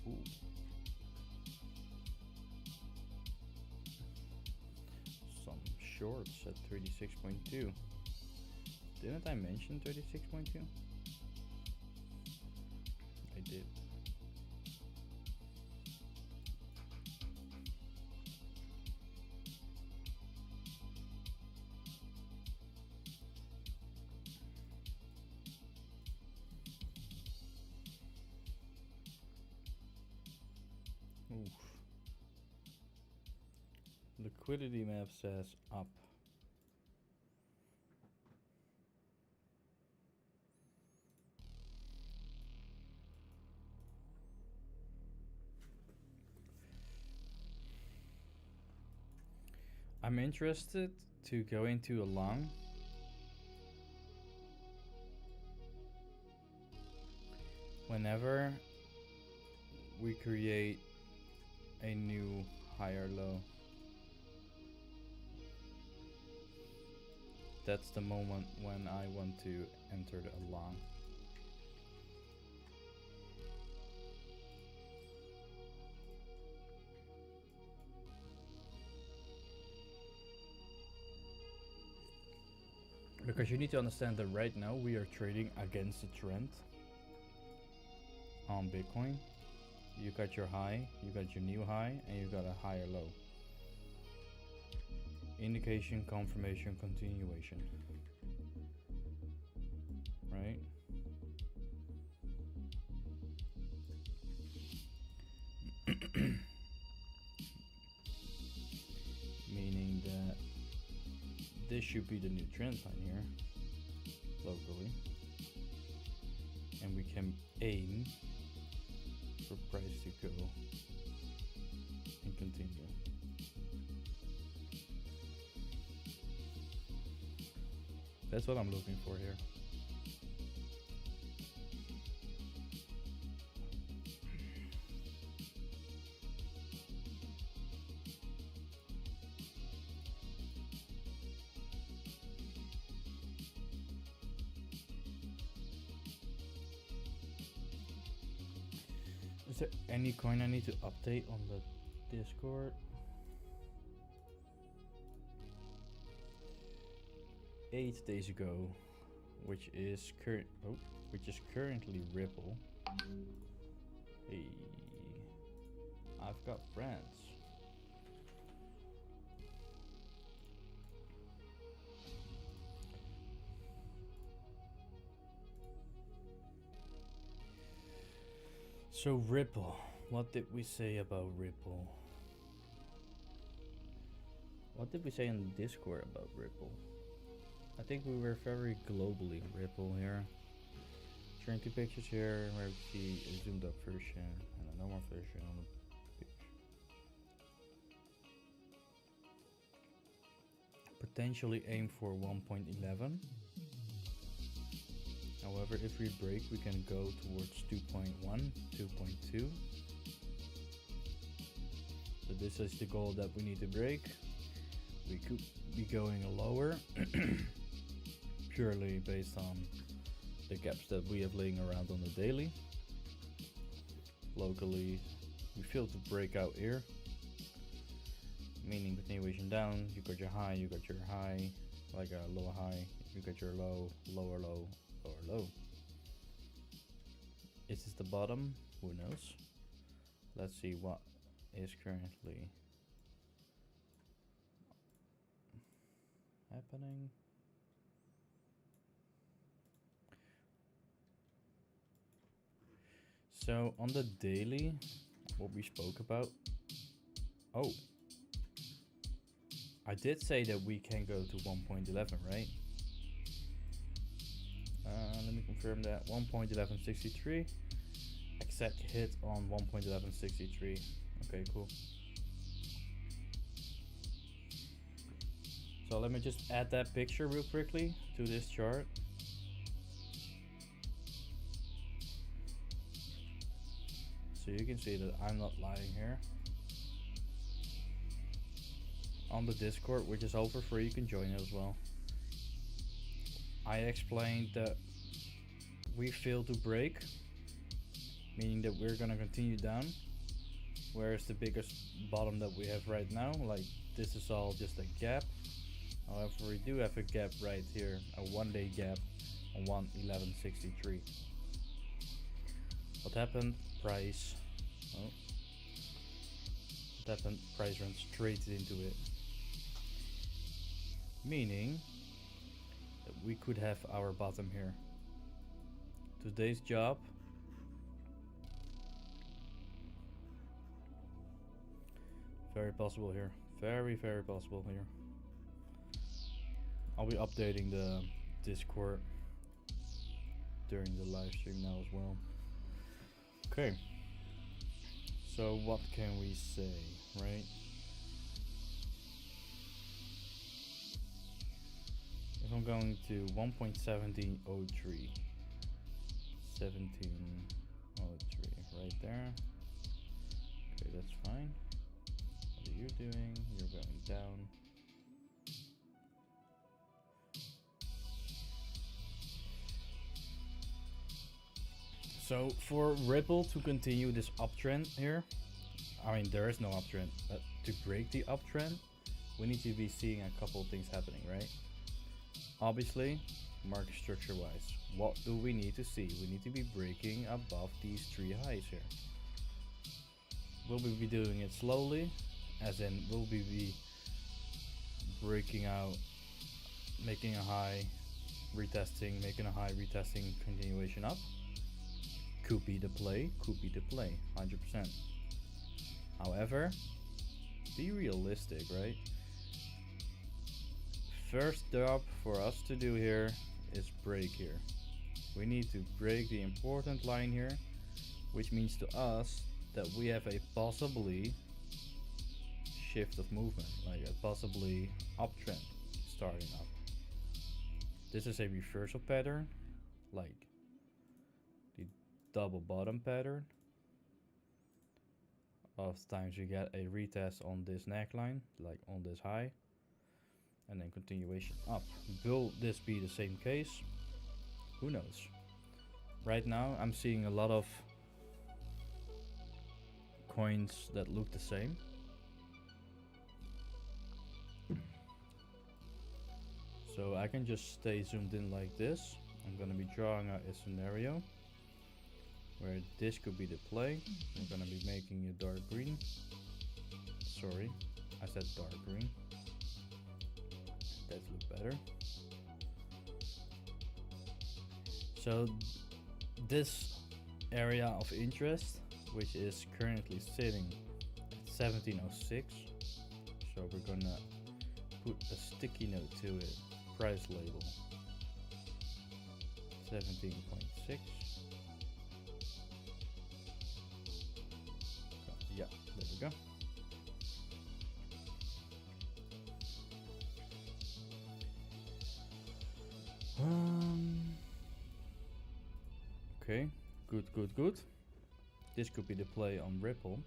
Ooh. Some shorts at 36.2. Didn't I mention 36.2? I did. Oof. Liquidity map says up. I'm interested to go into a long. Whenever we create a new higher low. That's the moment when I want to enter the long. Because you need to understand that right now we are trading against the trend on Bitcoin. You got your high, you got your new high, and you got a higher low. Indication, confirmation, continuation. Right? Meaning that this should be the new trend line here, locally. And we can aim for price to go and continue. That's what I'm looking for here. Is there any coin I need to update on the Discord? 8 days ago, which is currently Ripple. Hey, I've got friends. So Ripple, what did we say about Ripple? What did we say in Discord about Ripple? I think we were very globally Ripple here. Sharing two pictures here where we see a zoomed up version and a normal version on the picture. Potentially aim for 1.11. However, if we break, we can go towards 2.1, 2.2. So this is the goal that we need to break. We could be going lower, purely based on the gaps that we have laying around on the daily. Locally, we failed to break out here, meaning continuation down. You got your high, you got your high, like a low high, you got your low, lower low, lower low. Is this the bottom? Who knows? Let's see what is currently happening. So on the daily, what we spoke about. Oh, I did say that we can go to 1.11, right? Let me confirm that. 1.1163. Exact hit on 1.1163. Okay, cool. So let me just add that picture real quickly to this chart. So you can see that I'm not lying here. On the Discord, which is all for free, you can join it as well. I explained that we failed to break, meaning that we're gonna continue down. Whereas the biggest bottom that we have right now, like this is all just a gap. However, we do have a gap right here, a 1-day gap on 1.1163. What happened? Price. Oh. What happened? Price ran straight into it. Meaning that we could have our bottom here. Today's job. Very possible here. Very, very possible here. I'll be updating the Discord during the live stream now as well. Okay. So what can we say, right? If I'm going to 1.1703, 1703 right there. Okay, that's fine. What are you doing? You're going down. So for Ripple to continue this uptrend here, I mean there is no uptrend, but to break the uptrend, we need to be seeing a couple of things happening, right? Obviously, market structure wise, what do we need to see? We need to be breaking above these 3 highs here. Will we be doing it slowly? As in, will we be breaking out, making a high, retesting, making a high, retesting, continuation up? Could be the play, 100%. However, be realistic, right? First job for us to do here is break here. We need to break the important line here, which means to us that we have a possibly shift of movement, like a possibly uptrend starting up. This is a reversal pattern, like the double bottom pattern. Oftentimes you get a retest on this neckline, like on this high, and then continuation up. Will this be the same case? Who knows? Right now I'm seeing a lot of coins that look the same. So I can just stay zoomed in like this. I'm gonna be drawing out a scenario where this could be the play. We're gonna be making it dark green. Sorry, I said dark green. That look better. So this area of interest, which is currently sitting at 1706, so we're gonna put a sticky note to it, price label 17.6. Yeah, there we go. Okay, good. This could be the play on Ripple.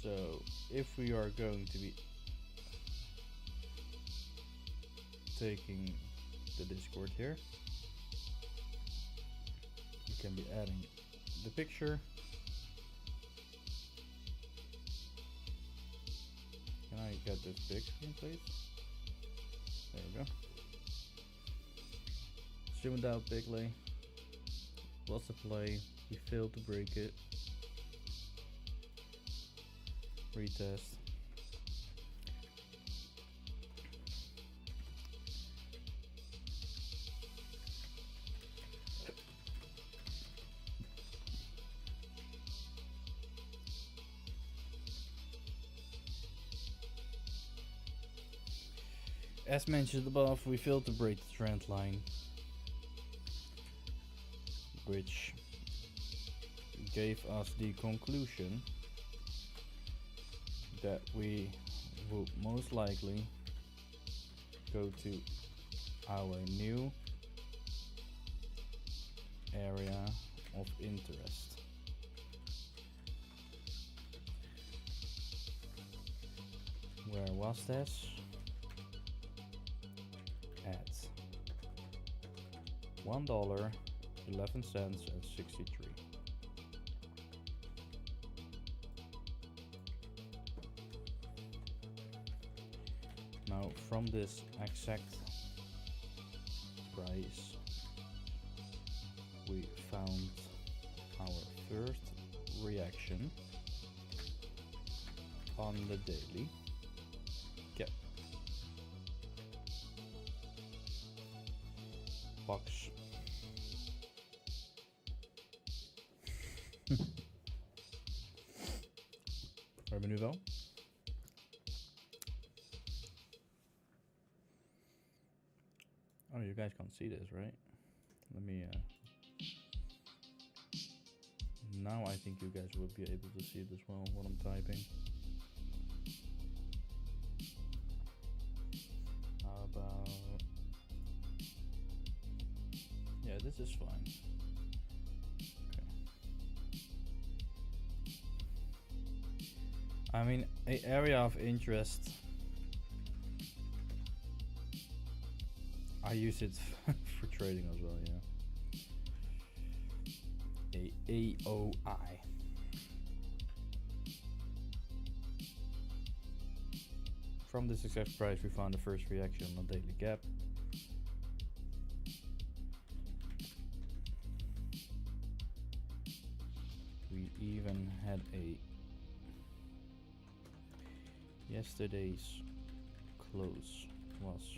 So if we are going to be taking the Discord here, we can be adding the picture. Can I get this big screen, please? There we go. Zoomed out bigly. Lots of play. We failed to break it. Retest. As mentioned above, we failed to break the trend line, which gave us the conclusion that we will most likely go to our new area of interest. Where was this? At $1.11.63. Now from this exact price we found our first reaction on the daily. Yep. Box. Hebben we nu wel? Oh, you guys can't see this, right? Let me now I think you guys will be able to see it as well, what I'm typing. How about... Yeah, this is fine. Okay. I mean, an area of interest. I use it for trading as well, yeah. A AOI. From this exact price we found the first reaction on the daily gap. We even had a yesterday's close was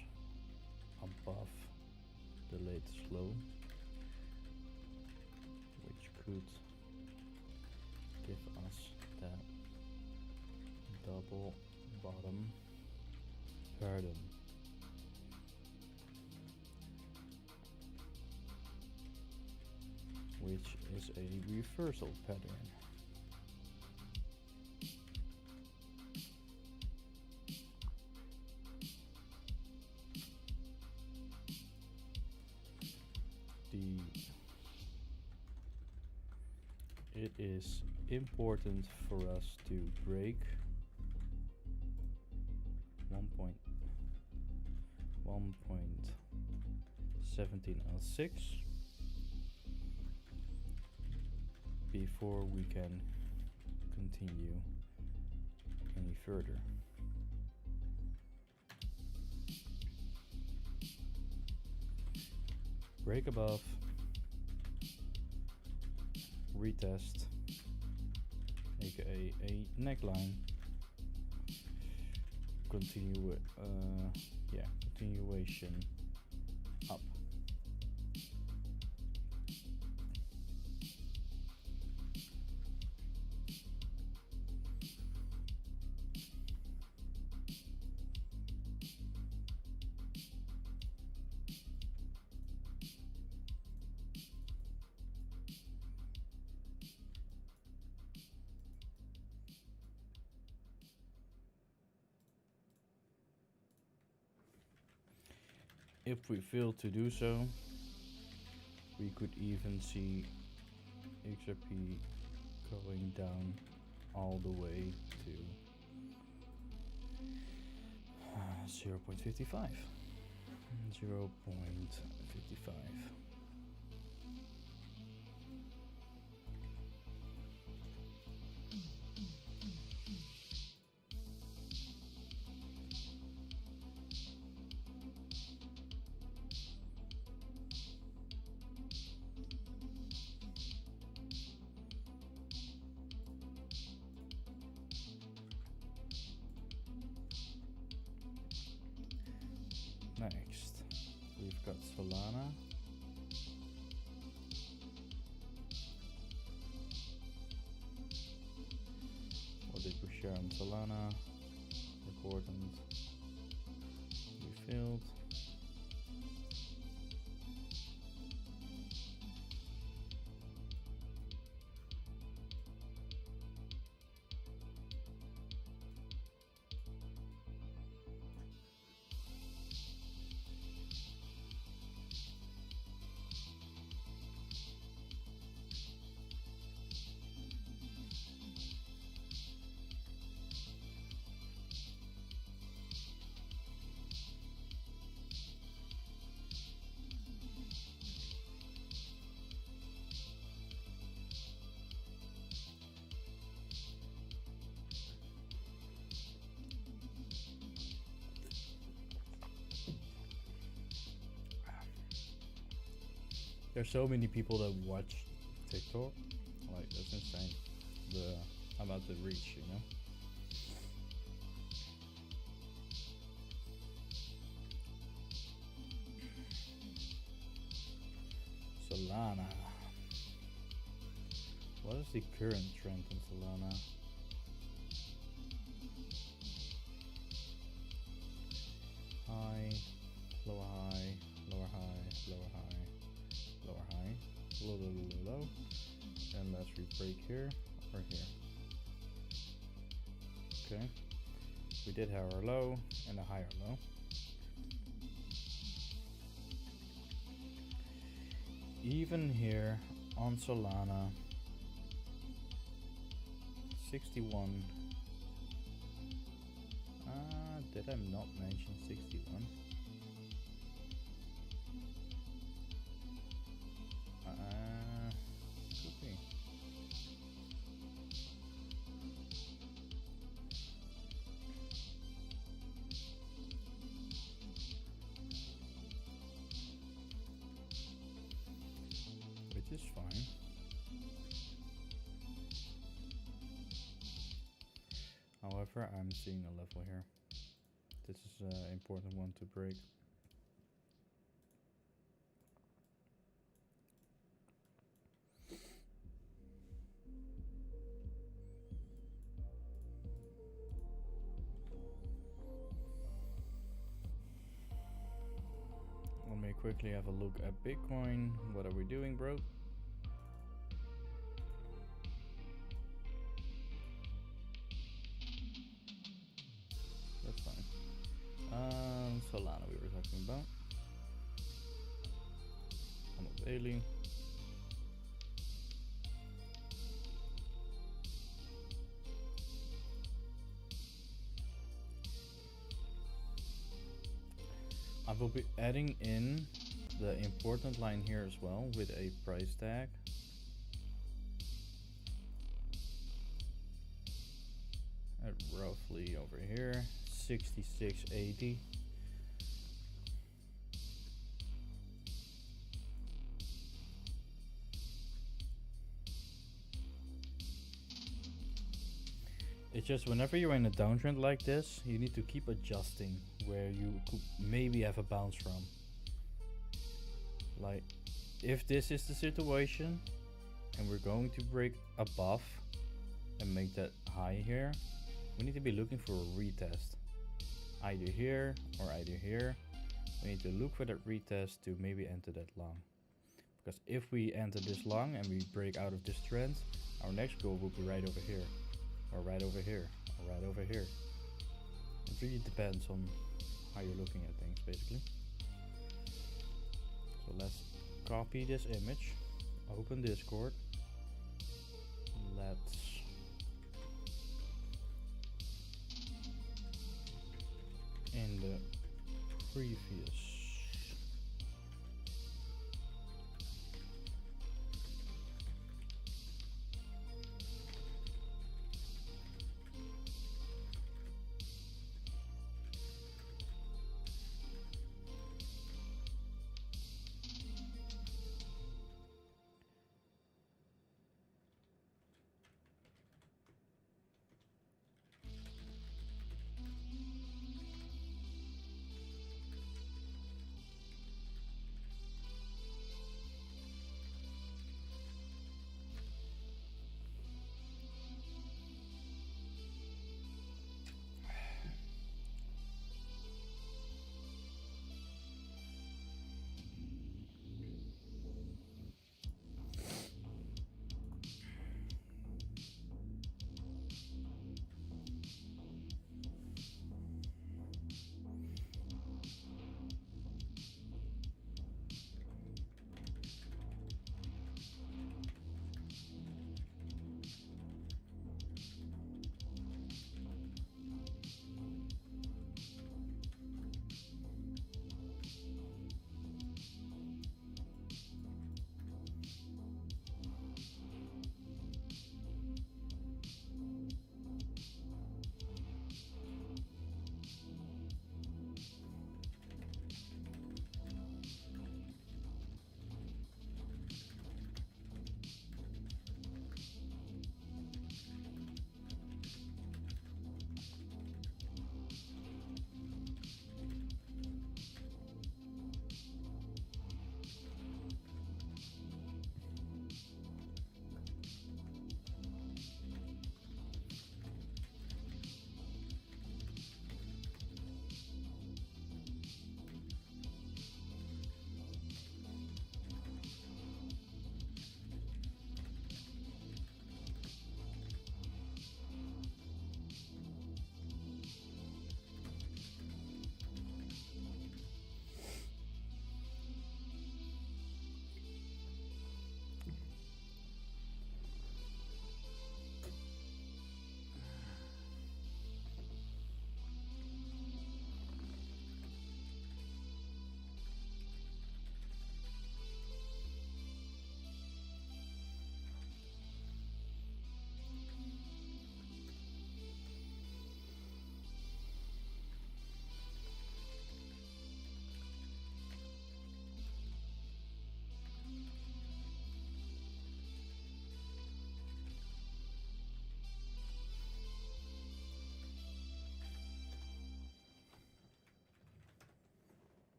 above the latest low, which could give us that double bottom pattern. Which is a reversal pattern. It is important for us to break 1.1706 before we can continue any further. break above, retest, aka a neckline, continuation up. If we fail to do so, we could even see XRP going down all the way to 0.55. 0.55. Next, we've got Solana. What did we share on Solana? Important. We failed. There's so many people that watch TikTok, like that's insane. The amount of reach, you know. Solana. What is the current trend in Solana? High, lower high, lower high, lower high, lower high, low, low, low, low, low. And let's re-break here or here. Okay. We did have our low and a higher low. Even here on Solana, 61. Did I not mention 61? Could be. Which is fine. However, I'm seeing a level here. This is an important one to break. Let me quickly have a look at Bitcoin. What are we doing, bro? That's fine. Solana we were talking about. On the daily. I will be adding in the important line here as well with a price tag. At roughly over here, 66.80. It's just whenever you're in a downtrend like this, you need to keep adjusting where you could maybe have a bounce from. Like, if this is the situation and we're going to break above and make that high here, we need to be looking for a retest. Either here or either here. We need to look for that retest to maybe enter that long. Because if we enter this long and we break out of this trend, our next goal will be right over here. Or right over here. Or right over here. It really depends on how you're looking at things, basically. So let's copy this image. Open Discord. Let's in the previous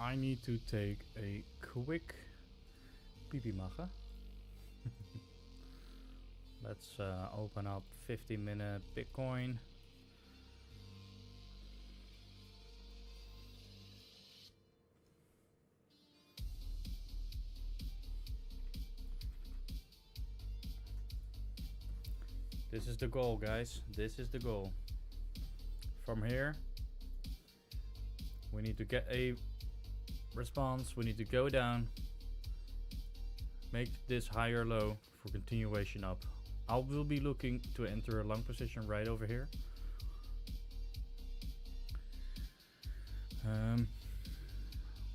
I need to take a quick pee maga. Let's open up 50-minute Bitcoin. This is the goal, guys. This is the goal. From here, we need to get a response. We need to go down, make this higher low for continuation up. I will be looking to enter a long position right over here.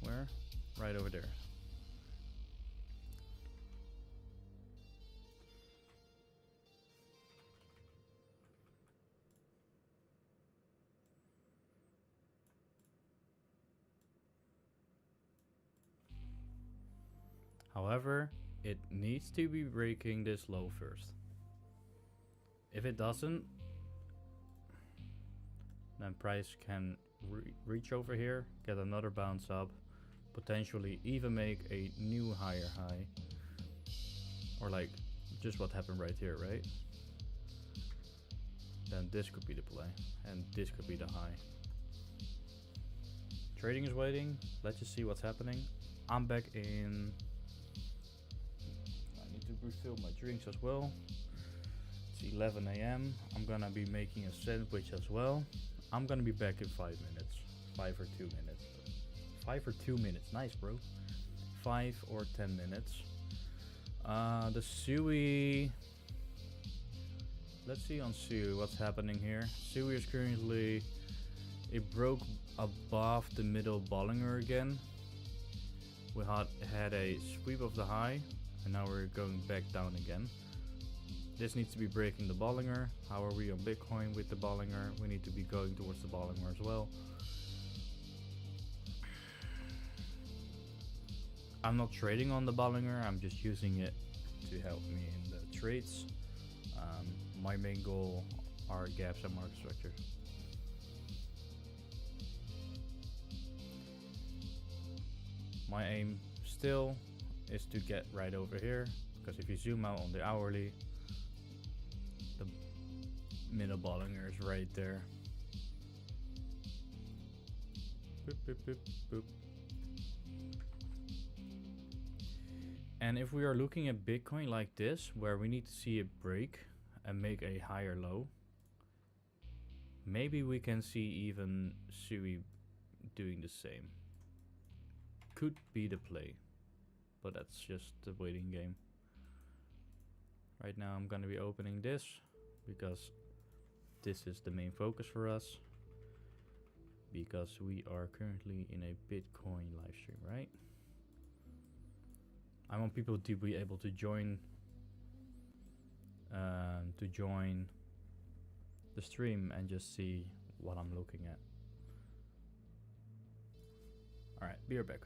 Where? Right over there. However, it needs to be breaking this low first. If it doesn't, then price can reach over here, get another bounce up, potentially even make a new higher high. Or like just what happened right here, right? Then this could be the play, and this could be the high. Trading is waiting. Let's just see what's happening. I'm back in. I need to refill my drinks as well. It's 11 a.m. I'm gonna be making a sandwich as well. I'm gonna be back in 5 minutes. 5 or 2 minutes. 5 or 2 minutes. Nice, bro. 5 or 10 minutes. The Sui. Let's see on Sui what's happening here. Sui is currently. It broke above the middle Bollinger again. We had a sweep of the high, and now we're going back down again. This needs to be breaking the Bollinger. How are we on Bitcoin with the Bollinger? We need to be going towards the Bollinger as well. I'm not trading on the Bollinger, I'm just using it to help me in the trades. My main goal are gaps and market structure. My aim still is to get right over here, because if you zoom out on the hourly, the middle Bollinger is right there. Boop, boop, boop, boop. And if we are looking at Bitcoin like this, where we need to see it break and make a higher low, maybe we can see even Sui doing the same. Could be the play, but that's just the waiting game. Right now I'm gonna be opening this because this is the main focus for us, because we are currently in a Bitcoin live stream, right? I want people to be able to join the stream and just see what I'm looking at. Alright, be right back.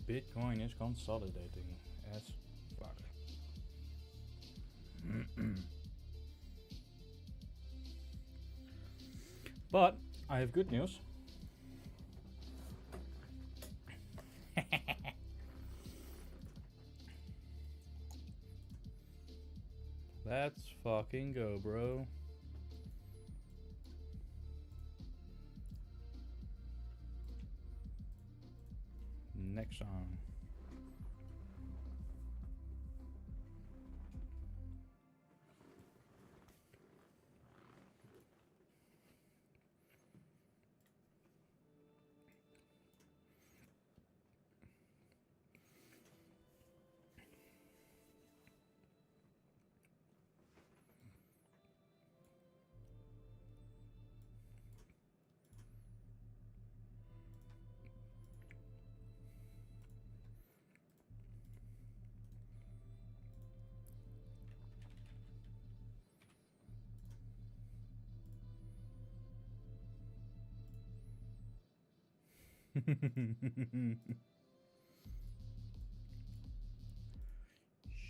Bitcoin is consolidating as fuck. But I have good news. Let's fucking go, bro. Next song.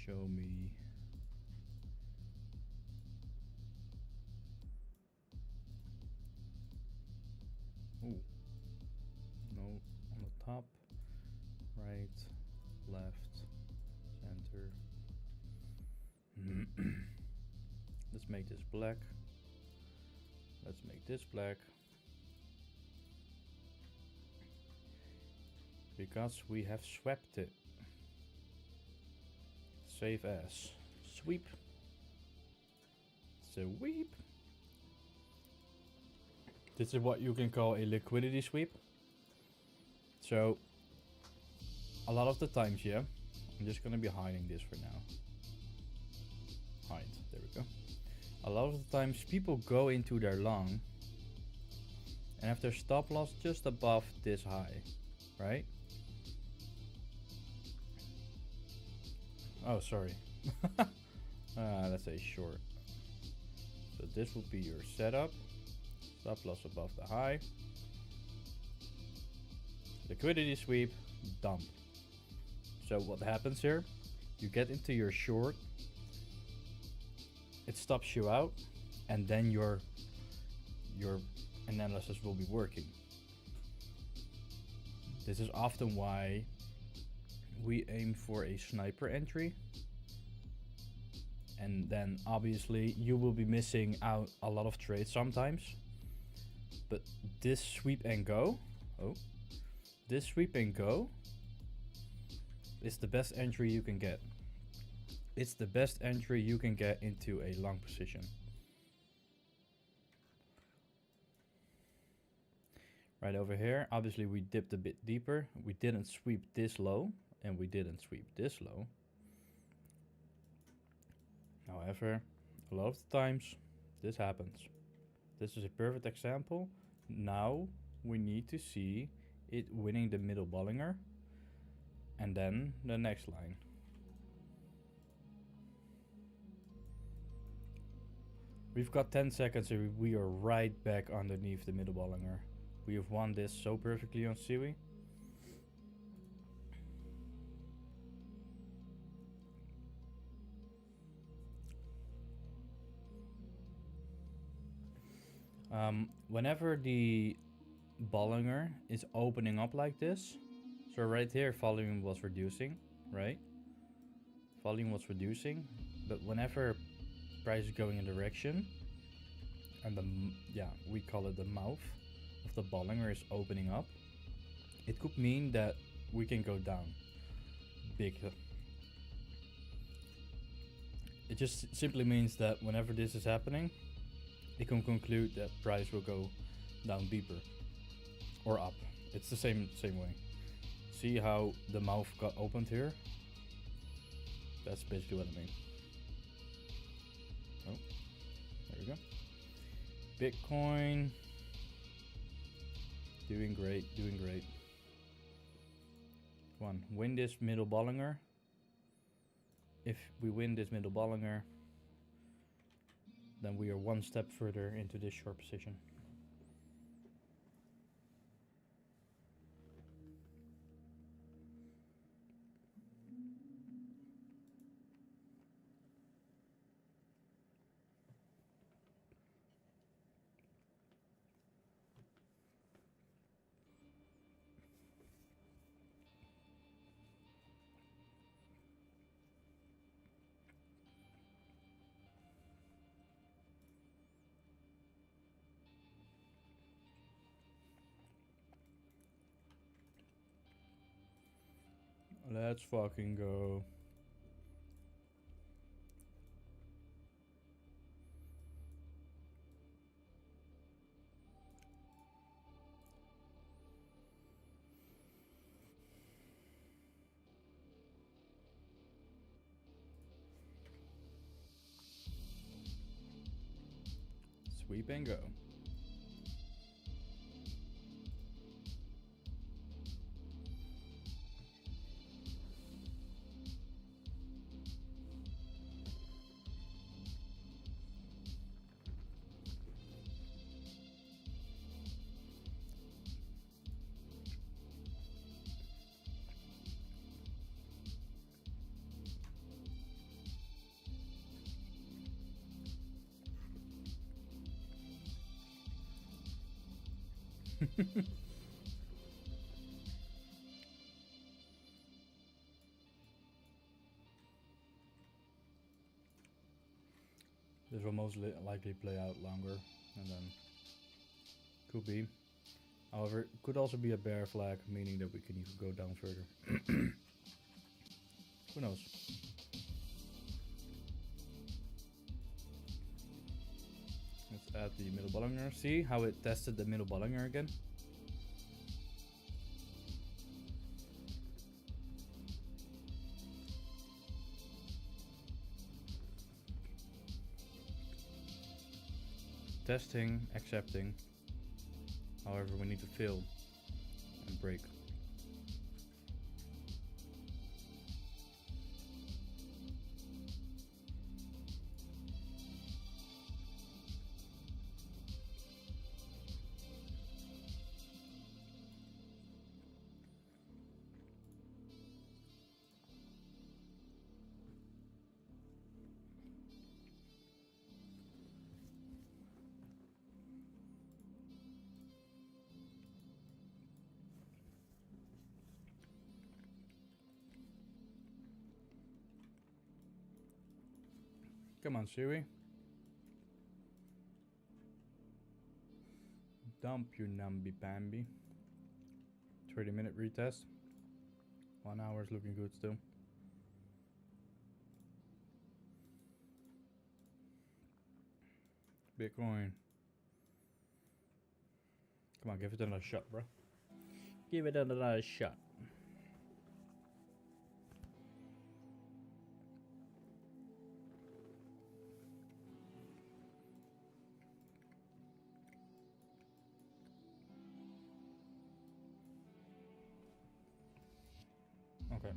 Show me. Ooh. No, on the top, right, left, center. Let's make this black. Let's make this black. Because we have swept it. Save as. Sweep. Sweep. This is what you can call a liquidity sweep. So, a lot of the times, yeah, I'm just gonna be hiding this for now. Hide, there we go. A lot of the times people go into their long and have their stop loss just above this high, right? Oh, sorry. Let's say short. So this would be your setup. Stop loss above the high. Liquidity sweep, dump. So what happens here? You get into your short. It stops you out, and then your analysis will be working. This is often why we aim for a sniper entry, and then obviously you will be missing out a lot of trades sometimes, but this sweep and go, this sweep and go is the best entry you can get. It's the best entry you can get into a long position. Right over here, obviously we dipped a bit deeper. We didn't sweep this low, and we didn't sweep this low. However, a lot of the times this happens. This is a perfect example. Now we need to see it winning the middle Bollinger and then the next line. We've got 10 seconds and we are right back underneath the middle Bollinger. We have won this so perfectly on Siwi. Whenever the Bollinger is opening up like this, so right here volume was reducing, right? Volume was reducing, but whenever price is going in direction, and we call it the mouth of the Bollinger is opening up, it could mean that we can go down big. It just simply means that whenever this is happening, it can conclude that price will go down deeper or up. It's the same way. See how the mouth got opened here? That's basically what I mean. Oh, there we go. Bitcoin. Doing great, doing great. Come on, win this middle Bollinger. If we win this middle Bollinger, then we are one step further into this short position. Let's fucking go. Sweep and go. This will most likely play out longer, and then could be. However, it could also be a bear flag, meaning that we can even go down further. Who knows? Let's add the middle Bollinger. See how it tested the middle Bollinger again? Testing, accepting. However, we need to fill and break. Come on, Siri. Dump you namby-pamby. 30-minute retest. 1 hour is looking good still. Bitcoin. Come on, give it another shot, bro. Give it another shot. Okay.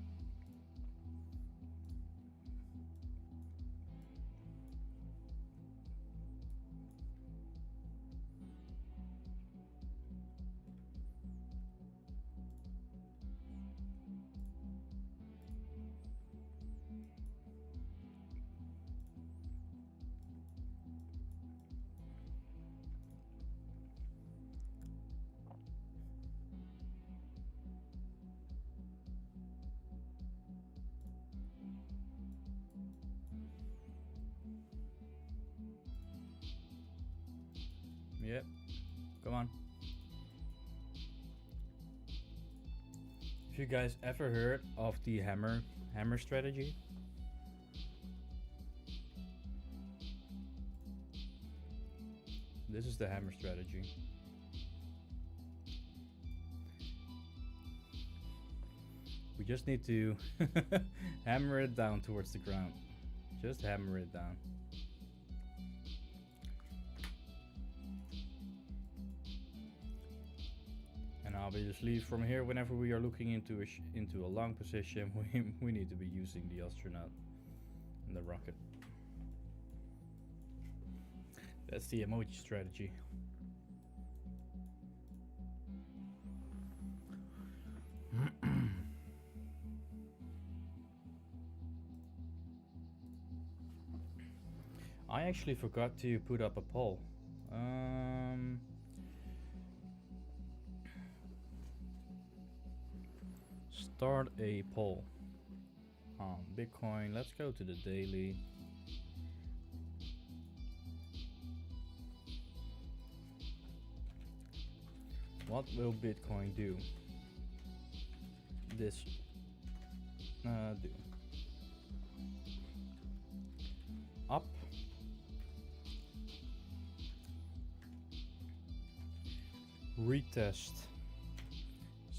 Yep. Come on. Have you guys ever heard of the hammer strategy? This is the hammer strategy. We just need to hammer it down towards the ground. Just hammer it down. And obviously from here, whenever we are looking into a long position, we need to be using the astronaut and the rocket. That's the emoji strategy. I actually forgot to put up a poll. Start a poll on Bitcoin. Let's go to the daily. What will Bitcoin do this Do up. Retest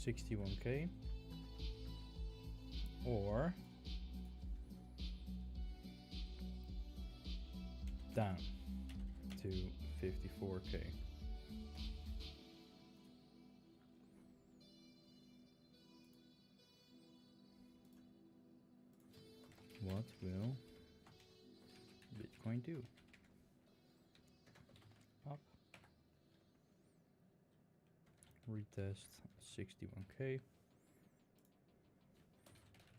61k or down to 54k. What will Bitcoin do? Up. Retest 61k.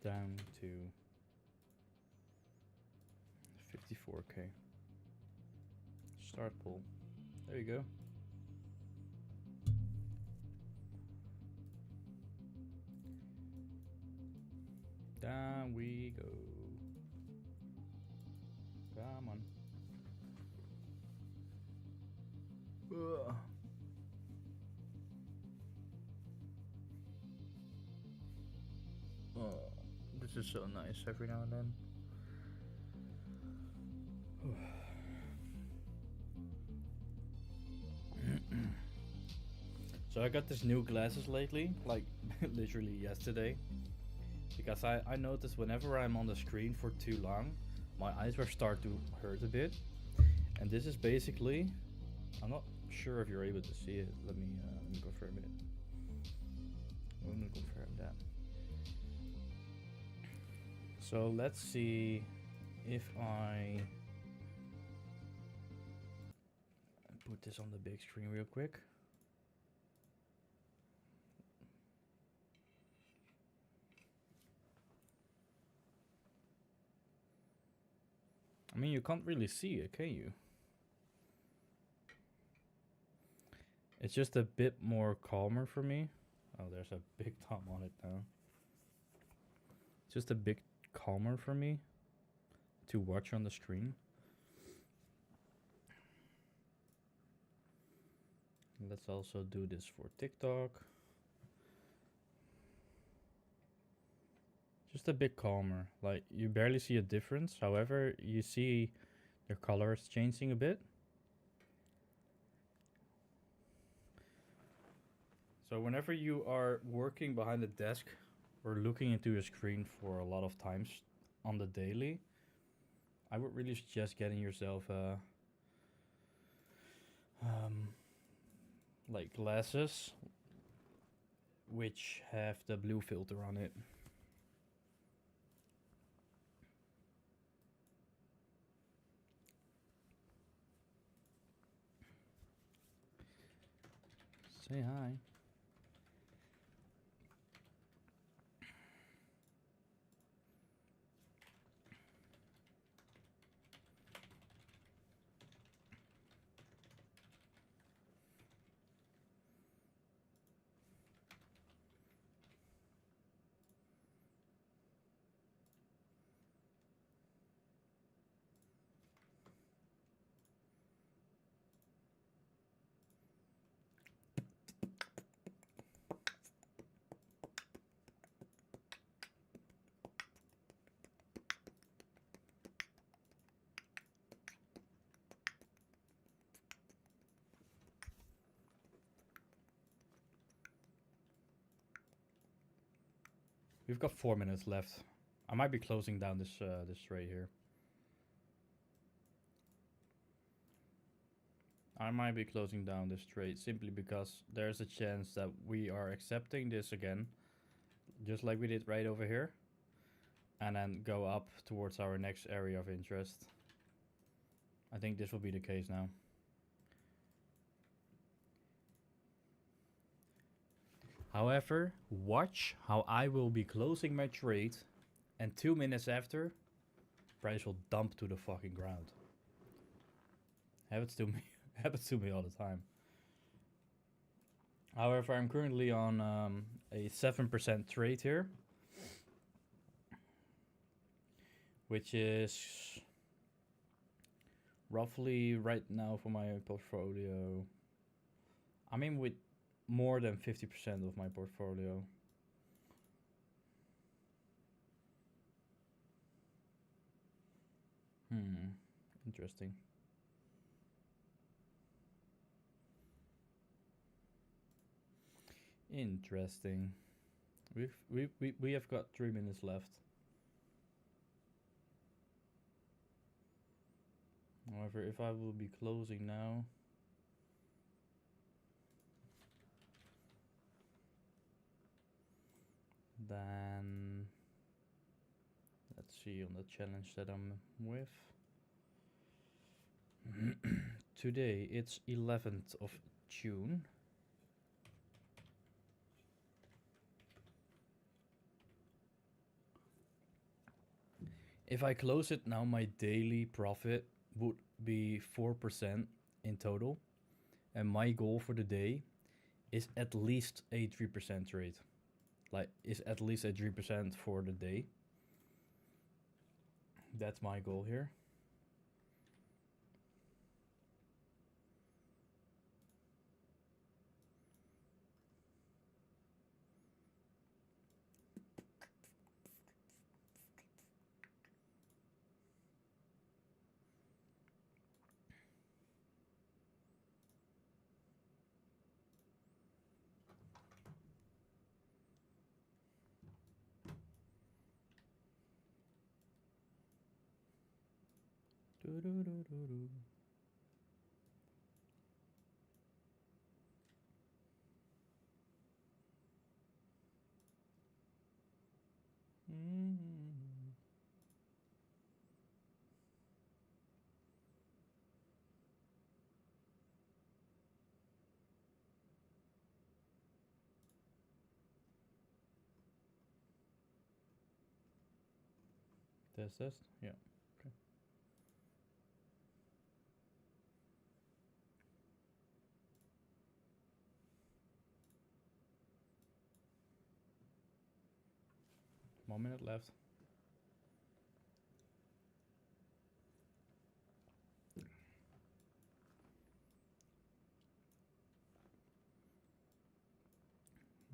Down to 54k. Start pull. There you go. Down we go. Come on. Ugh. Oh, this is so nice every now and then. So I got these new glasses lately, like literally yesterday. Because I noticed whenever I'm on the screen for too long, my eyes will start to hurt a bit. And this is basically, I'm not sure if you're able to see it. Let me confirm it. Let me confirm that. So let's see if I put this on the big screen real quick. I mean, you can't really see it, can you? It's just a bit more calmer for me. Oh, there's a big thumb on it now. It's just a bit calmer for me to watch on the screen. Let's also do this for TikTok. Just a bit calmer. Like, you barely see a difference. However, you see the colors changing a bit. So whenever you are working behind a desk or looking into a screen for a lot of times on the daily, I would really suggest getting yourself like glasses which have the blue filter on it. Say hi. We've got 4 minutes left. I might be closing down this this trade here. I might be closing down this trade simply because there's a chance that we are accepting this again, just like we did right over here, and then go up towards our next area of interest. I think this will be the case now. However, watch how I will be closing my trade, and 2 minutes after, price will dump to the fucking ground. Happens to me. Happens to me all the time. However, I'm currently on a 7% trade here, which is roughly right now for my portfolio. I mean, with more than 50% of my portfolio. Interesting. Interesting. We have got 3 minutes left. However, if I will be closing now, then let's see on the challenge that I'm with. Today it's 11th of June. If I close it now, my daily profit would be 4% in total. And my goal for the day is at least a 3% trade. Like, is at least a 3% for the day. That's my goal here. Do-do-do-do-do. Test. Yeah. Okay. One minute left.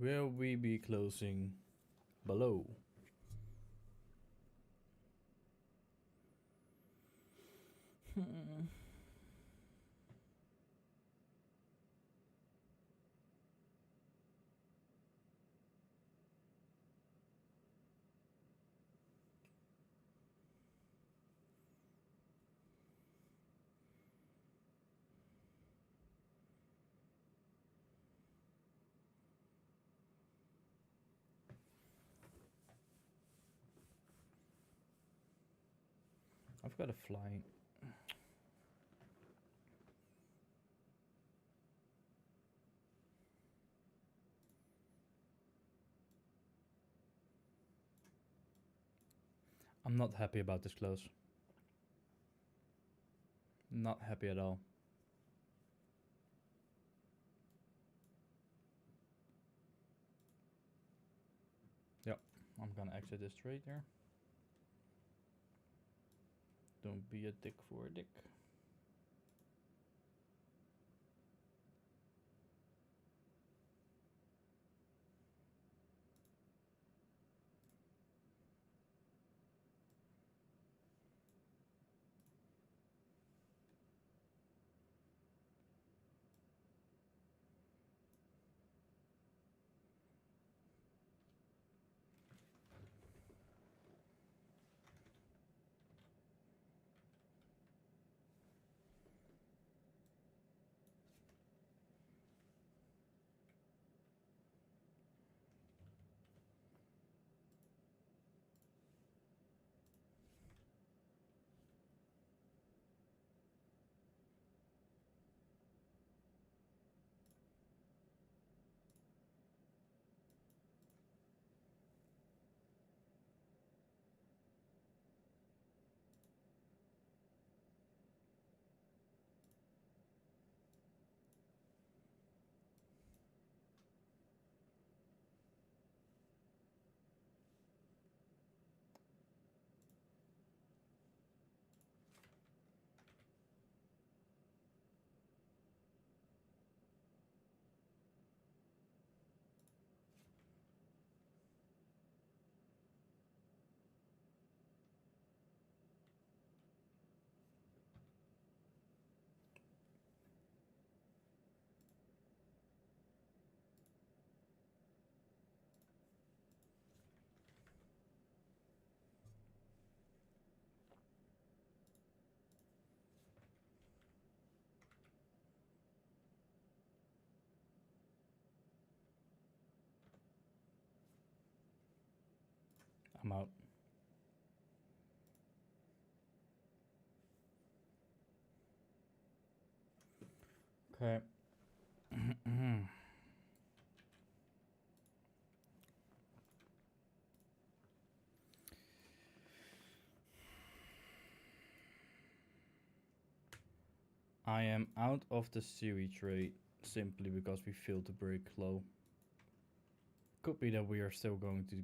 Will we be closing below? I've got a flying. I'm not happy about this close. Not happy at all. Yep, I'm gonna exit this trade there. Don't be a dick for a dick. I'm out. Okay. I am out of the series trade simply because we failed to break low. Could be that we are still going to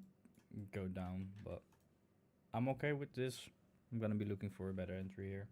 go down, but I'm okay with this. I'm gonna be looking for a better entry here.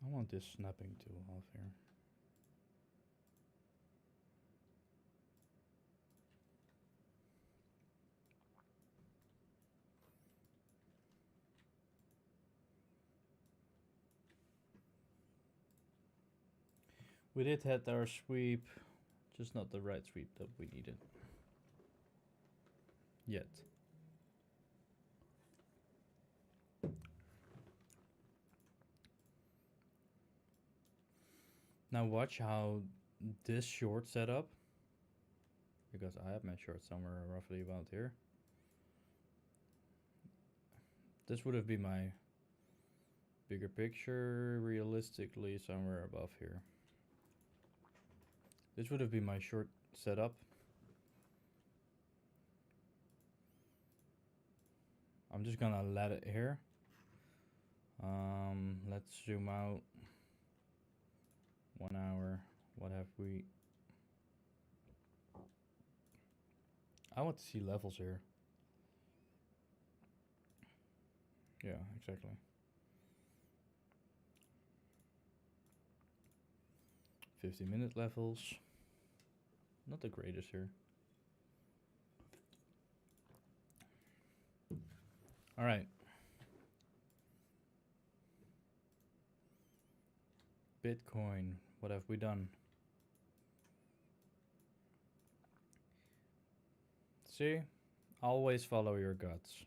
I want this snapping tool off here. We did hit our sweep, just not the right sweep that we needed. Yet. Now watch how this short setup, because I have my short somewhere roughly about here. This would have been my bigger picture, realistically somewhere above here. This would have been my short setup. I'm just gonna let it here. Let's zoom out. 1 hour. What have we? I want to see levels here. Yeah, exactly. 50-minute levels. Not the greatest here. All right. Bitcoin. What have we done? See? Always follow your guts.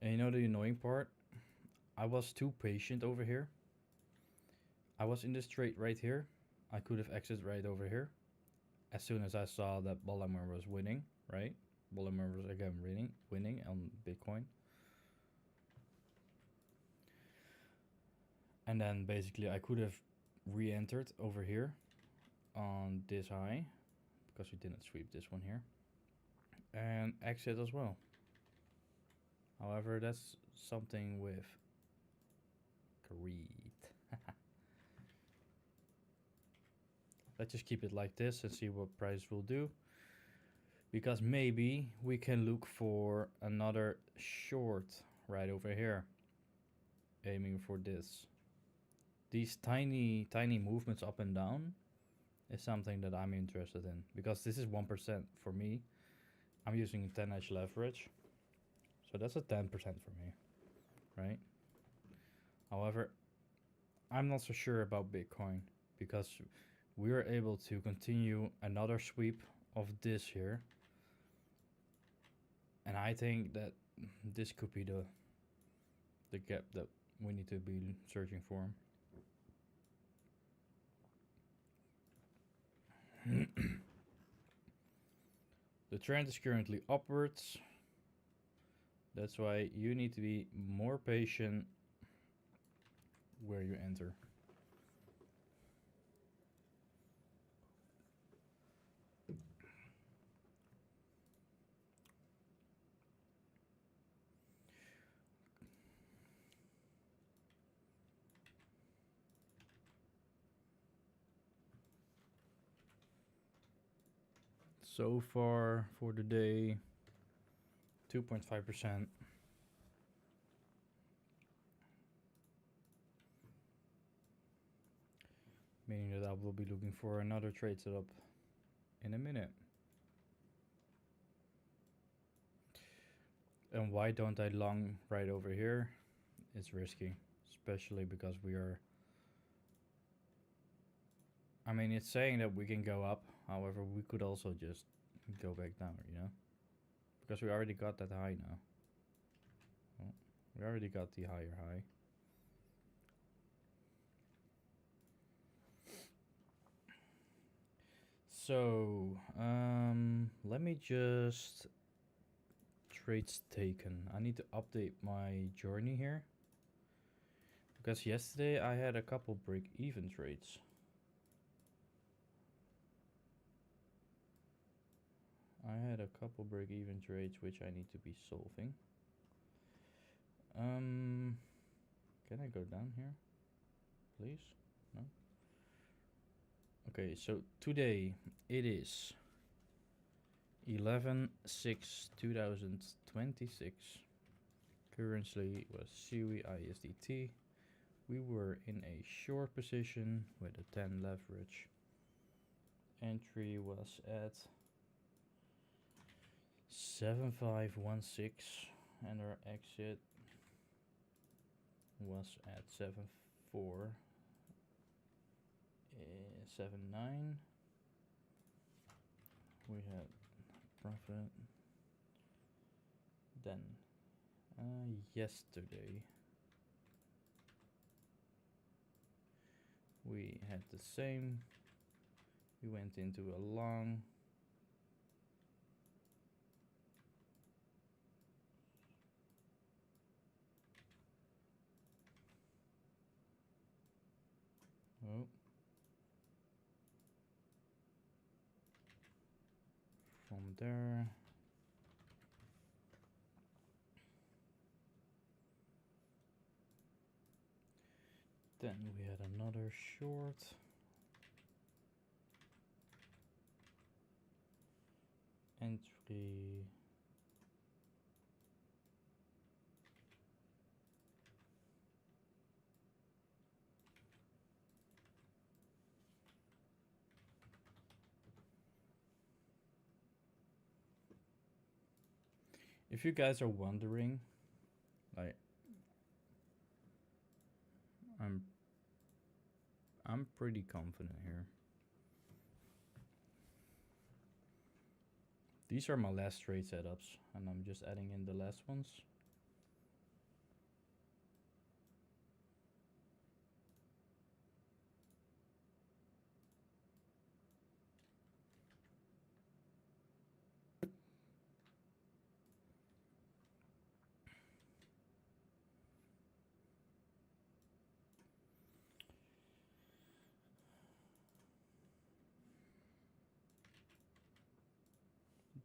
And you know the annoying part? I was too patient over here. I was in this trade right here. I could have exited right over here. As soon as I saw that Bollinger was winning, right? Bollinger was again winning on Bitcoin. And then basically I could have re-entered over here on this high, because we didn't sweep this one here, and exit as well. However, that's something with greed. Let's just keep it like this and see what price will do, because maybe we can look for another short right over here, aiming for this. These tiny movements up and down is something that I'm interested in, because this is 1% for me. I'm using 10 edge leverage, so that's a 10% for me, right? However, I'm not so sure about Bitcoin, because we are able to continue another sweep of this here, and I think that this could be the gap that we need to be searching for. The trend is currently upwards. That's why you need to be more patient where you enter. So far for the day, 2.5%. Meaning that I will be looking for another trade setup in a minute. And why don't I long right over here? It's risky, especially because we are... I mean, it's saying that we can go up. However, we could also just go back down, you know? Because we already got that high now. Oh, we already got the higher high. So, let me just... Trades taken. I need to update my journey here. Because yesterday I had a couple break-even trades. I had a couple break-even trades which I need to be solving. Can I go down here? Please? No? Okay, so today it is 11/6/2026. Currency was Siwi ISDT. We were in a short position with a 10 leverage. Entry was at 7516 and our exit was at 7479. We had profit. Then yesterday we had the same. We went into a long. Oh. From there. Then we had another short. Entry. If you guys are wondering, like, I'm pretty confident here. These are my last trade setups, and I'm just adding in the last ones.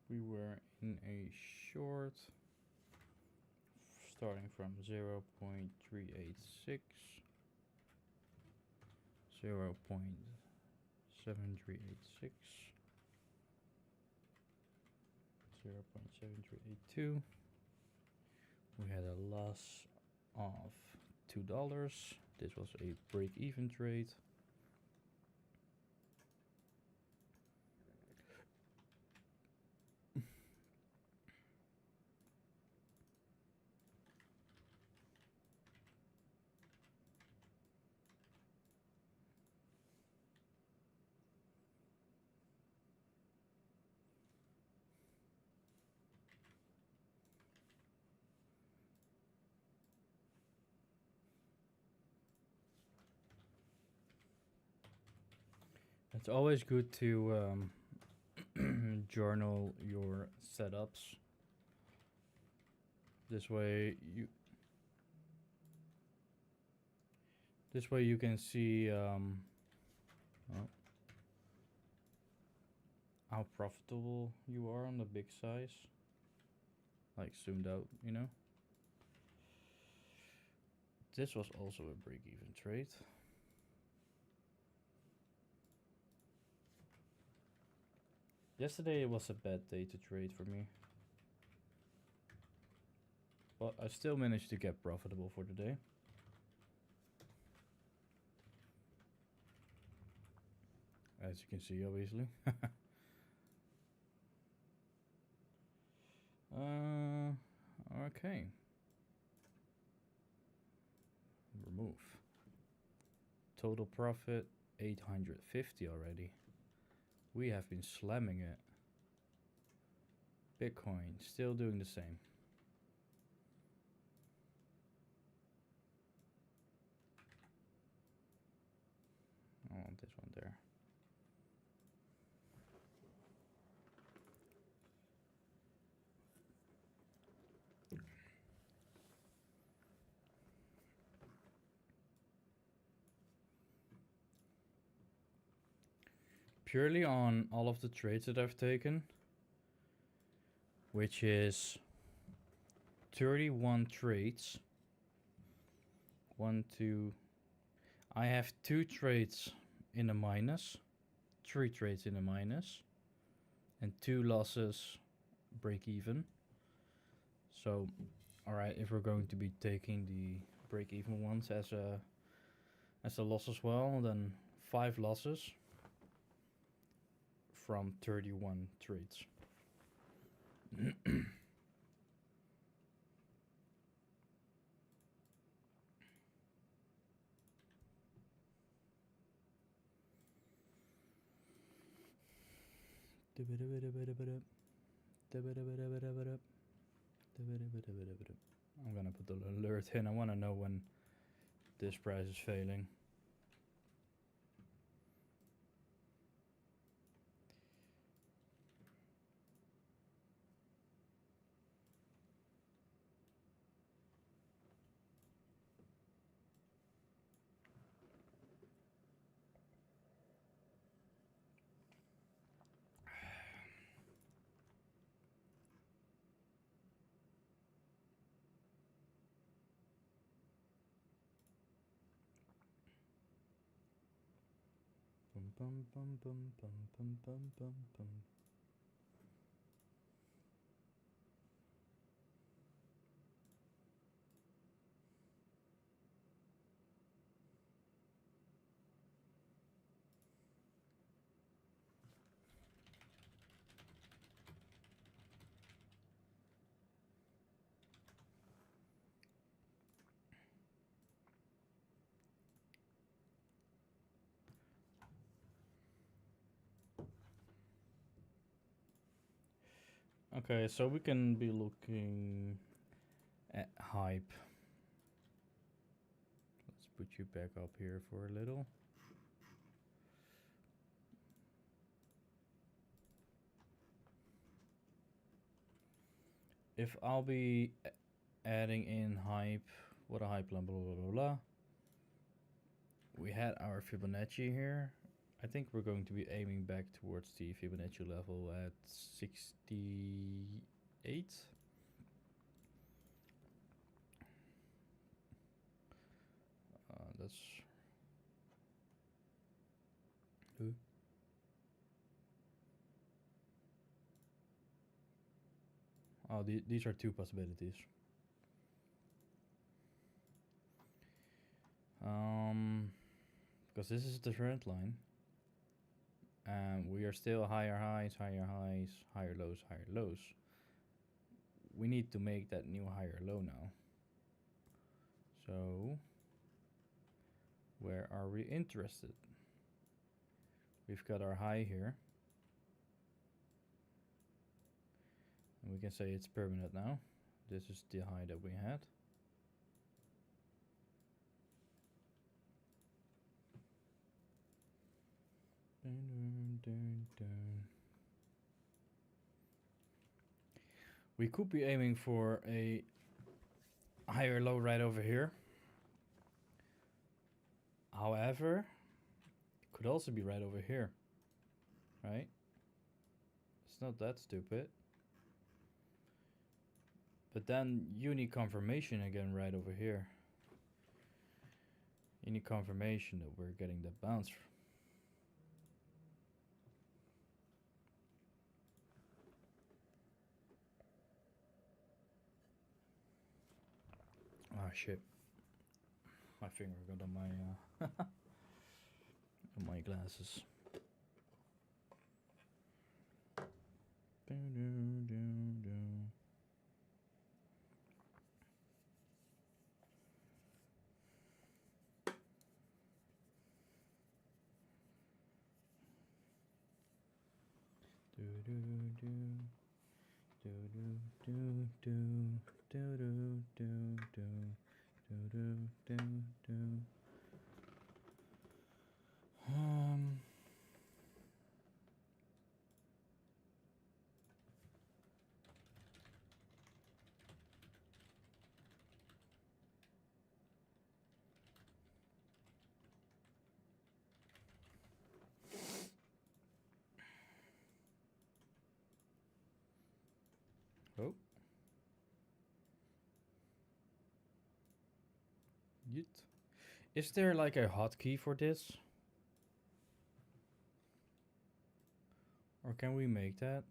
We were in a short starting from 0.386, 0.7386, 0.7382. We had a loss of $2. This was a break-even trade. It's always good to journal your setups. This way you can see how profitable you are on the big size, like zoomed out, you know. This was also a break-even trade. Yesterday was a bad day to trade for me, but I still managed to get profitable for the day. As you can see, obviously. Okay. Remove. Total profit 850 already. We have been slamming it. Bitcoin still doing the same. I want this one there. Purely on all of the trades that I've taken, which is 31 trades. 1, 2. I have 2 trades in the minus, 3 trades in the minus, and 2 losses break even. So, alright, if we're going to be taking the break even ones as a loss as well, then 5 losses from 31 trades. I'm gonna put the alert in. I want to know when this price is failing. Bum, bum, bum, bum, bum, bum, bum, bum. Okay, so we can be looking at hype. Let's put you back up here for a little. If I'll be adding in hype, what a hype, blah, blah, blah, blah, blah. We had our Fibonacci here. I think we're going to be aiming back towards the Fibonacci level at 68. That's... Who? Oh, these are 2 possibilities. Because this is the trend line. And we are still higher highs, higher lows, higher lows. We need to make that new higher low now. So, where are we interested? We've got our high here. And we can say it's permanent now. This is the high that we had. Dun, dun, dun. We could be aiming for a higher low right over here. However, it could also be right over here. Right? It's not that stupid. But then you need confirmation again right over here. You need confirmation that we're getting that bounce. Oh shit. My finger got on my on my glasses. Oh. Yeet. Is there like a hotkey for this? Or can we make that?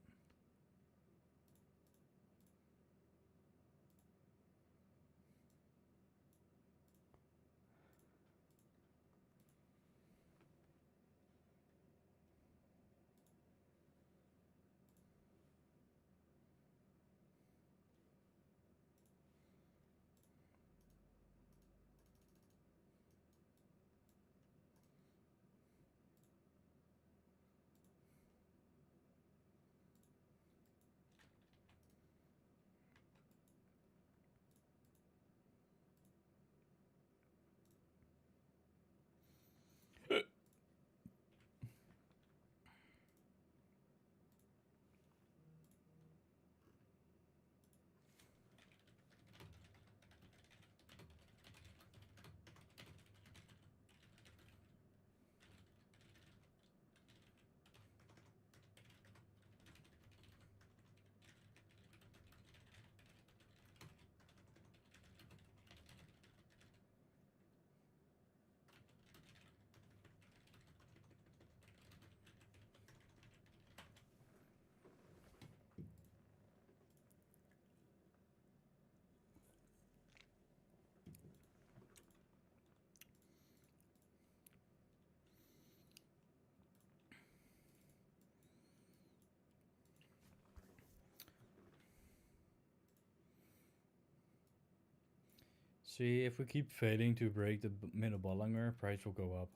See, if we keep failing to break the middle Bollinger, price will go up.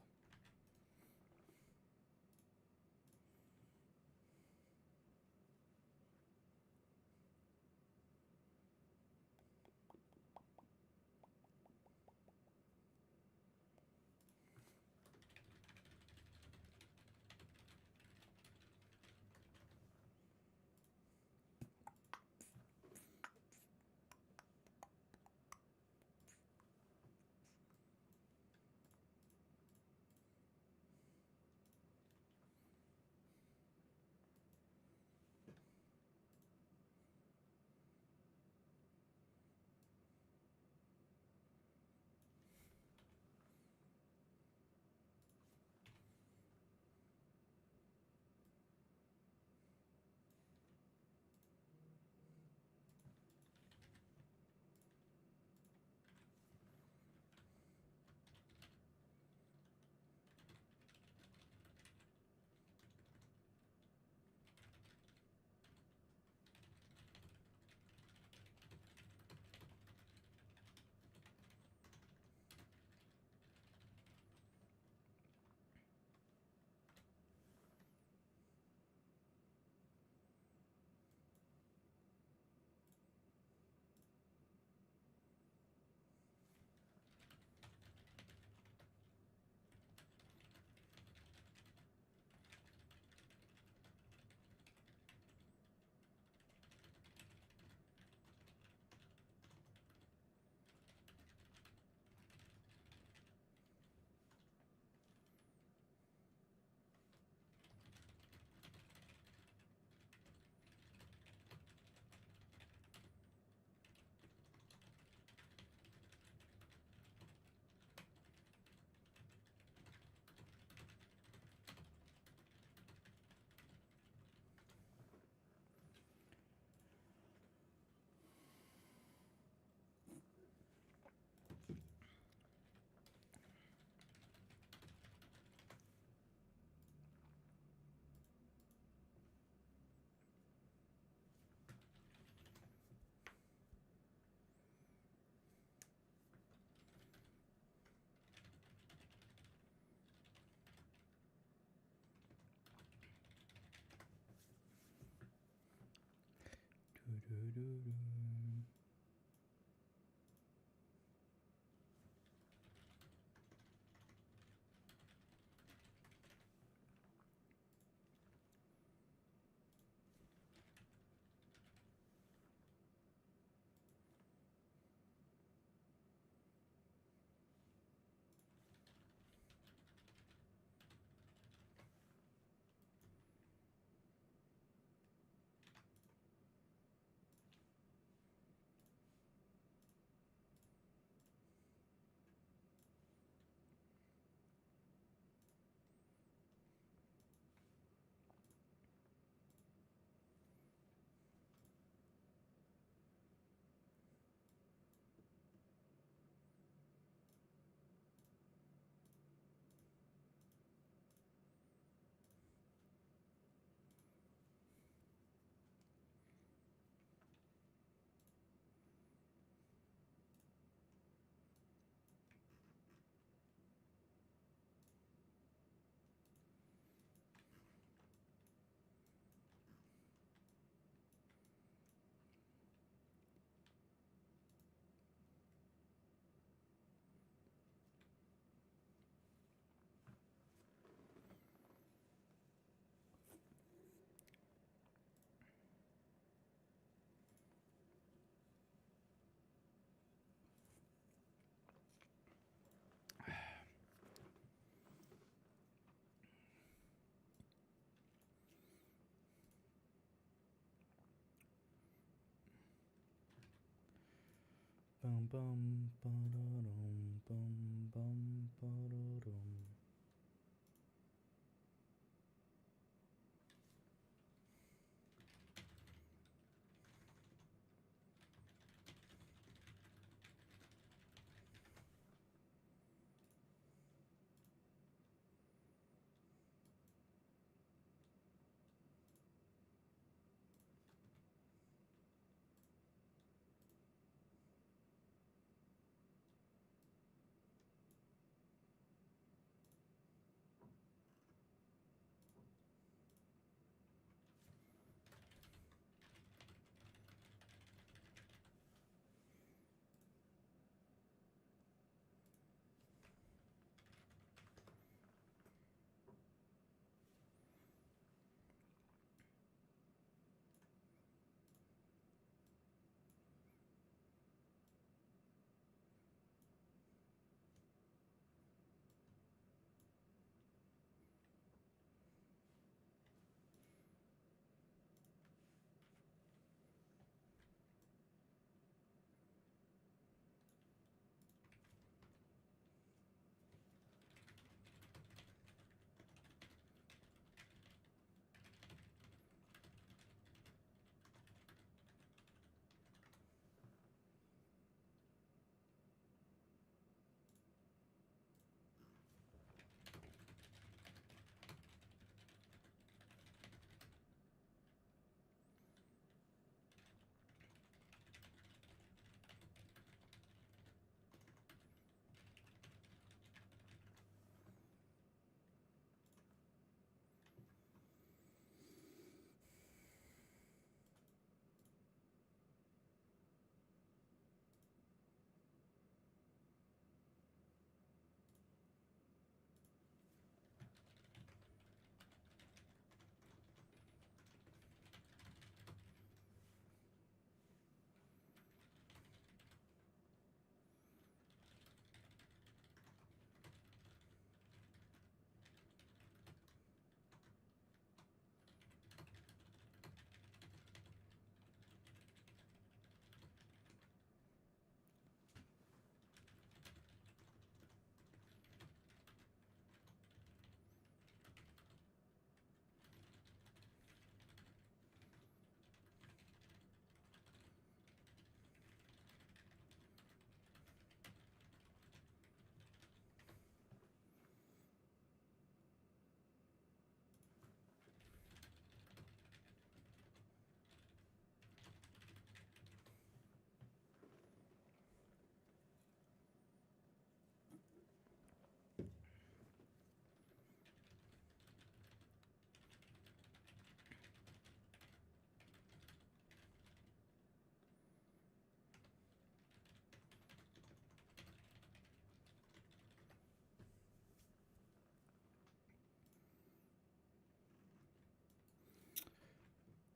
Bum bum ba-da-dum, bum bum ba-da-dum.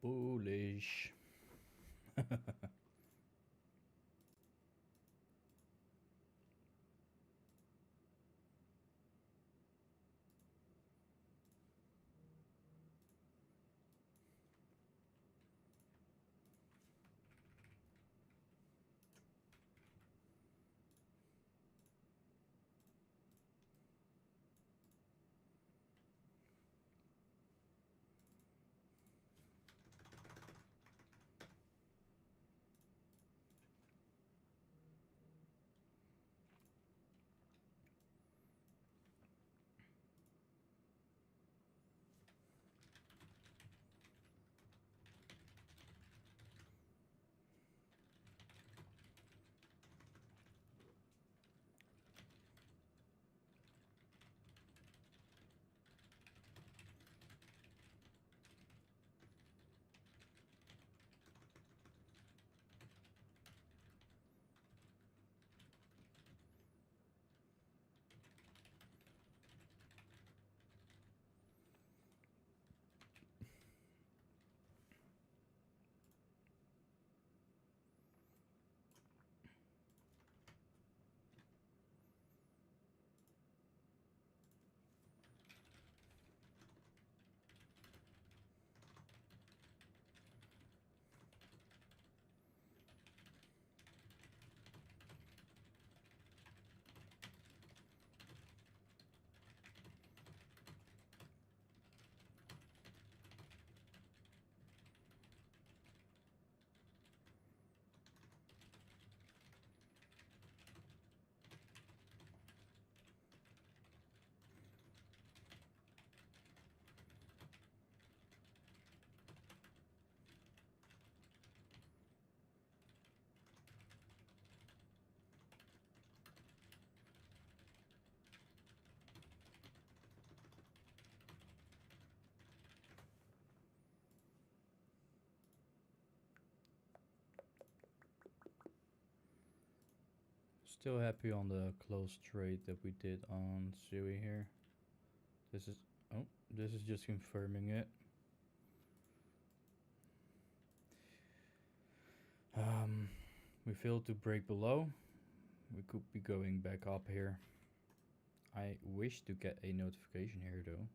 Bullish. Still happy on the close trade that we did on Sui here. This is just confirming it. We failed to break below. We could be going back up here. I wish to get a notification here though.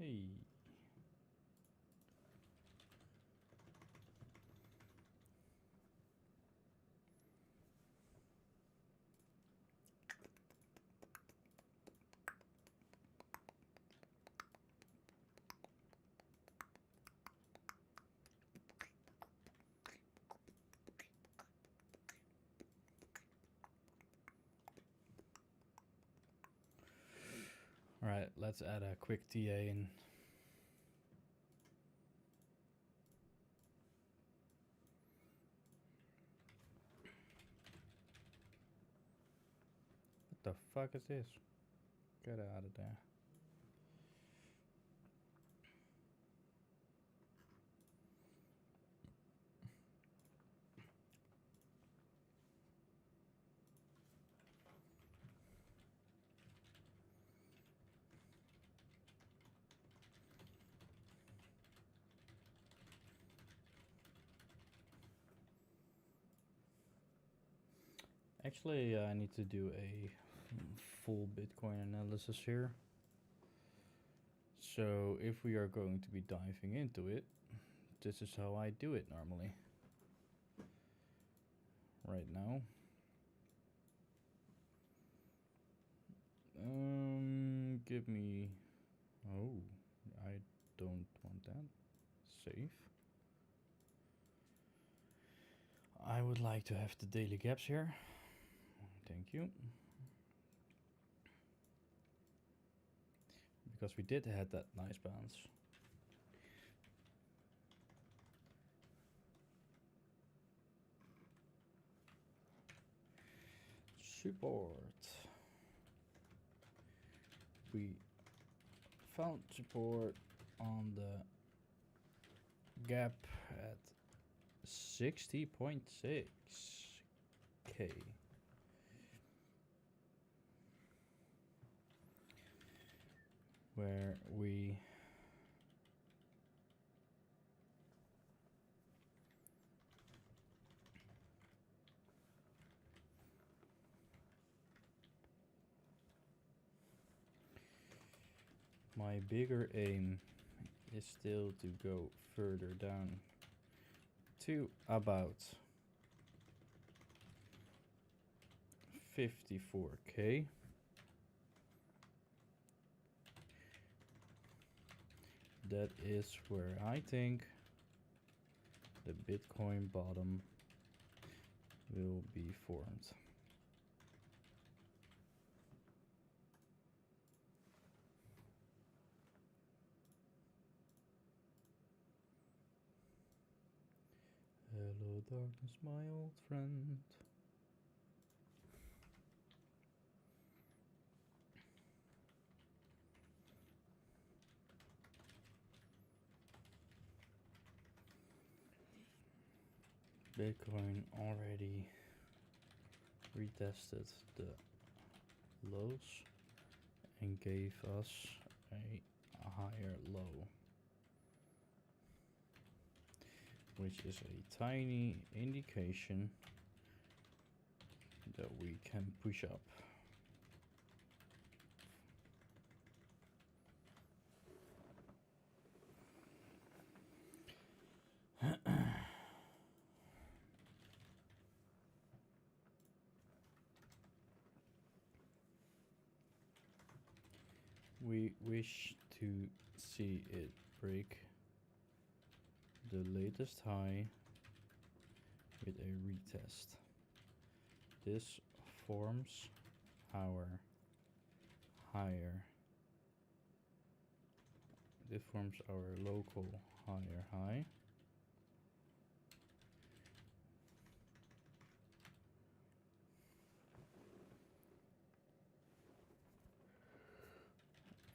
Hey. Alright, let's add a quick TA in. What the fuck is this? Get out of there. Actually, I need to do a full Bitcoin analysis here. So if we are going to be diving into it, this is how I do it normally. Right now. Give me... Oh, I don't want that. Save. I would like to have the daily gaps here. Thank you. Because we did have that nice bounce. Support. We found support on the gap at 60.6k. Where we my bigger aim is still to go further down to about 54k. That is where I think the Bitcoin bottom will be formed. Hello darkness, my old friend. Bitcoin already retested the lows and gave us a higher low, which is a tiny indication that we can push up. We wish to see it break the latest high with a retest. This forms our higher. This forms our local higher high.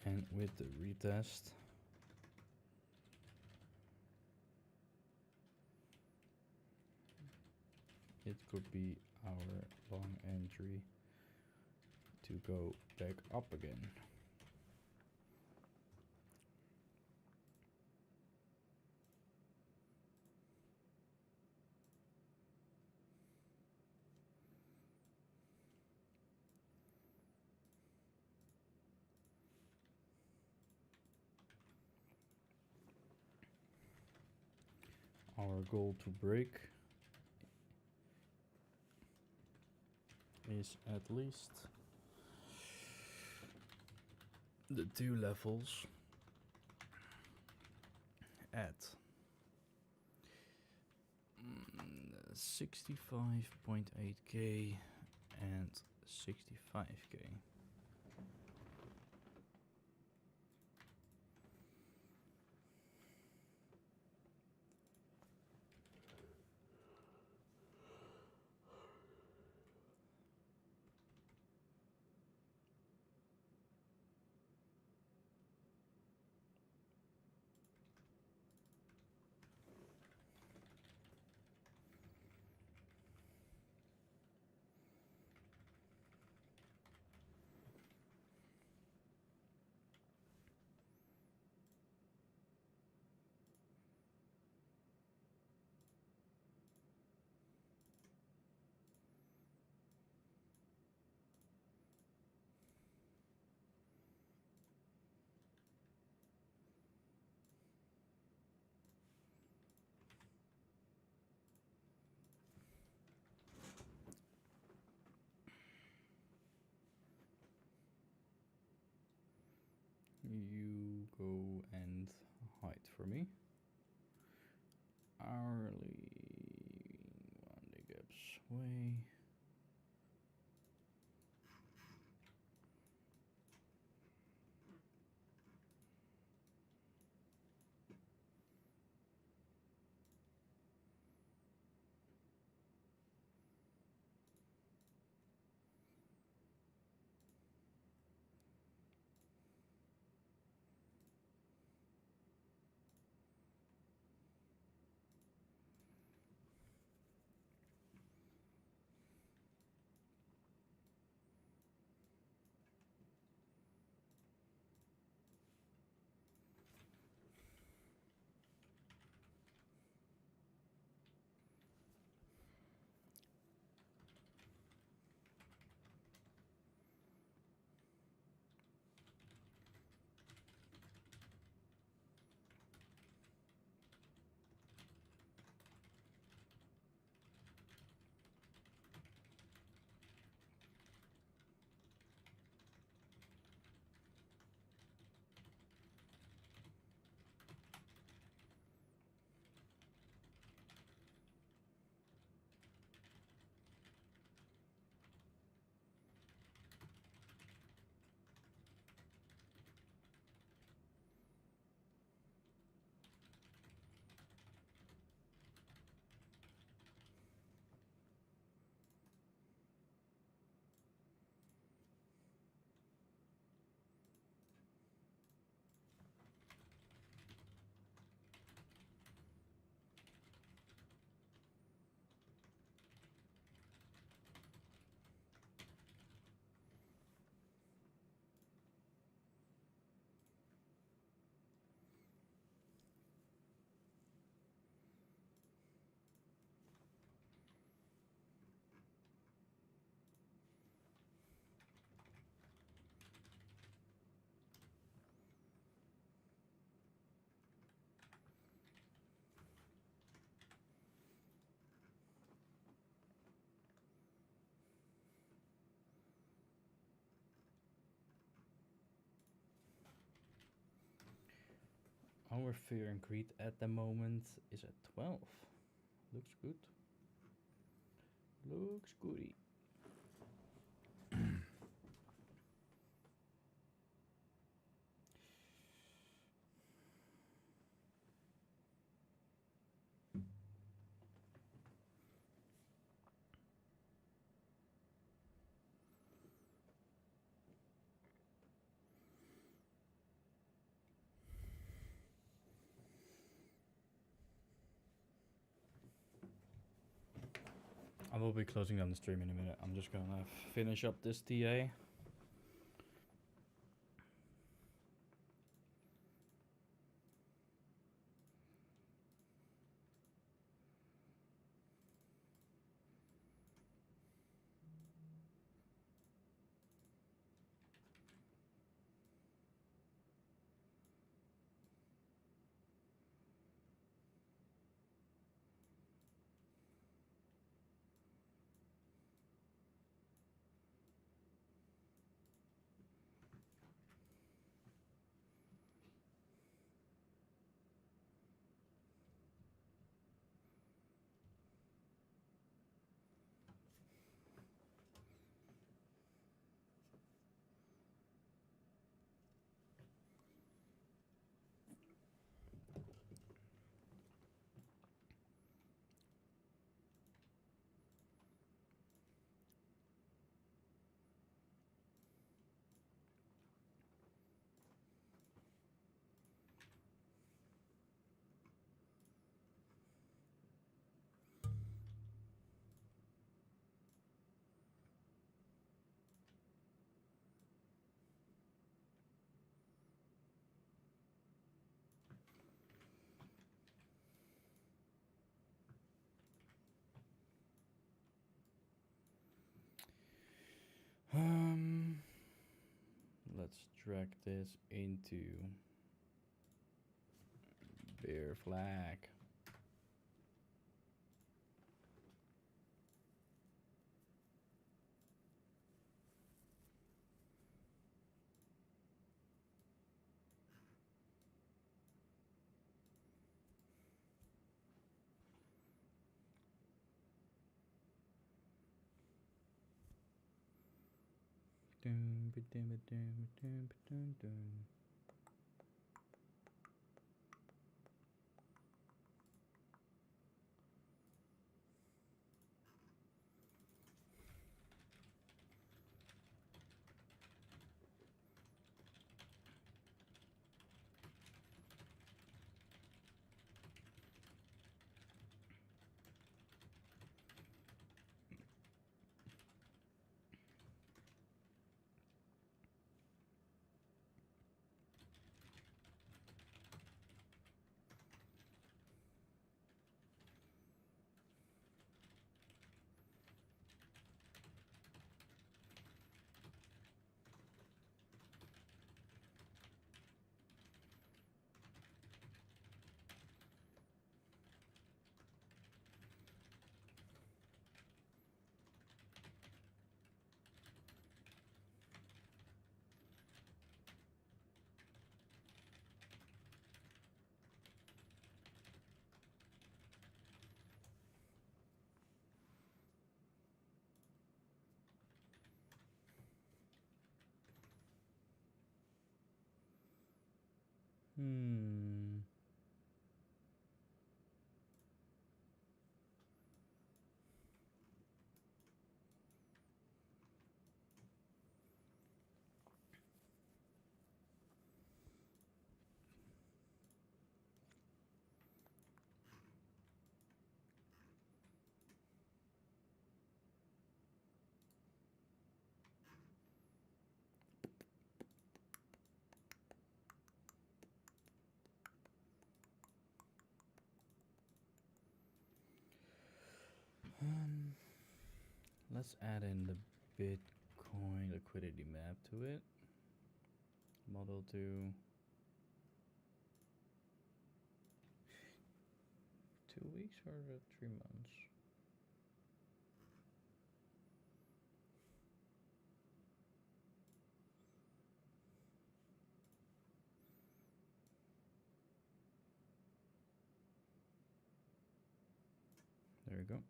And with the retest, it could be our long entry to go back up again. Our goal to break is at least the two levels at 65.8k and 65k. you go and hide for me. Hourly 1 gaps away. Our fear and greed at the moment is at 12. Looks good. Looks goody. I will be closing down the stream in a minute. I'm just gonna finish up this TA. Let's drag this into bear flag. Let's add in the Bitcoin liquidity map to it. Model to 2 weeks or 3 months? There we go.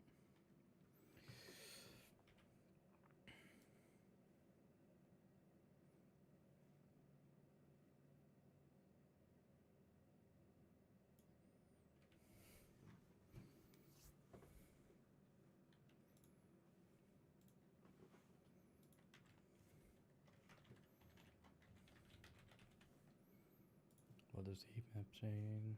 What is the heat map saying?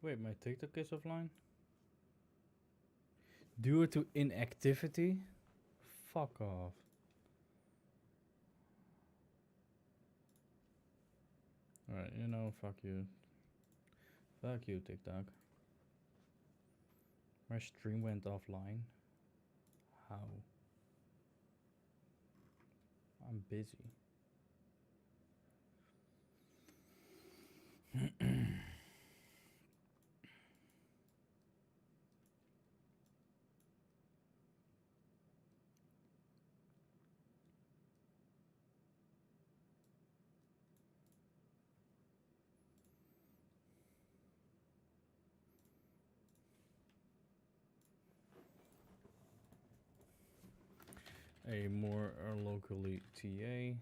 Wait, my TikTok is offline? Due to inactivity? Fuck off. Alright, you know, fuck you. Fuck you, TikTok. My stream went offline. How? I'm busy. A more locally TA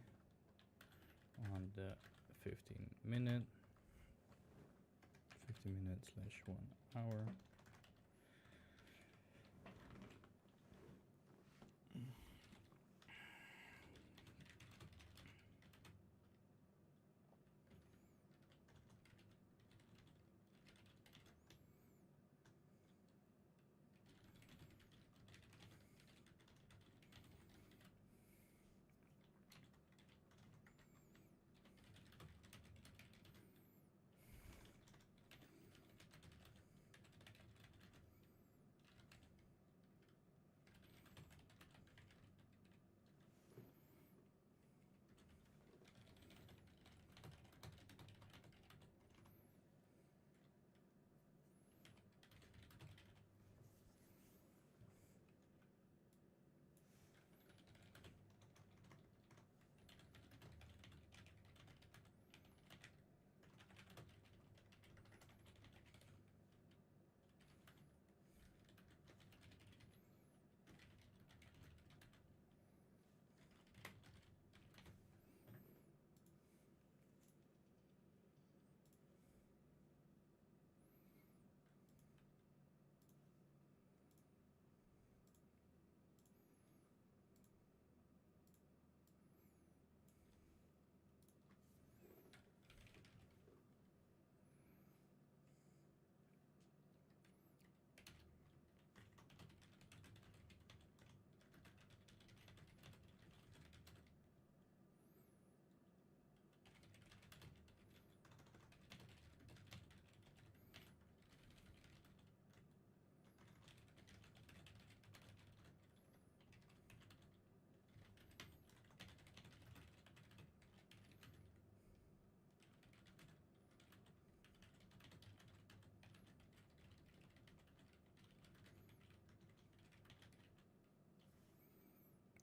on the 15 minute slash 1 hour.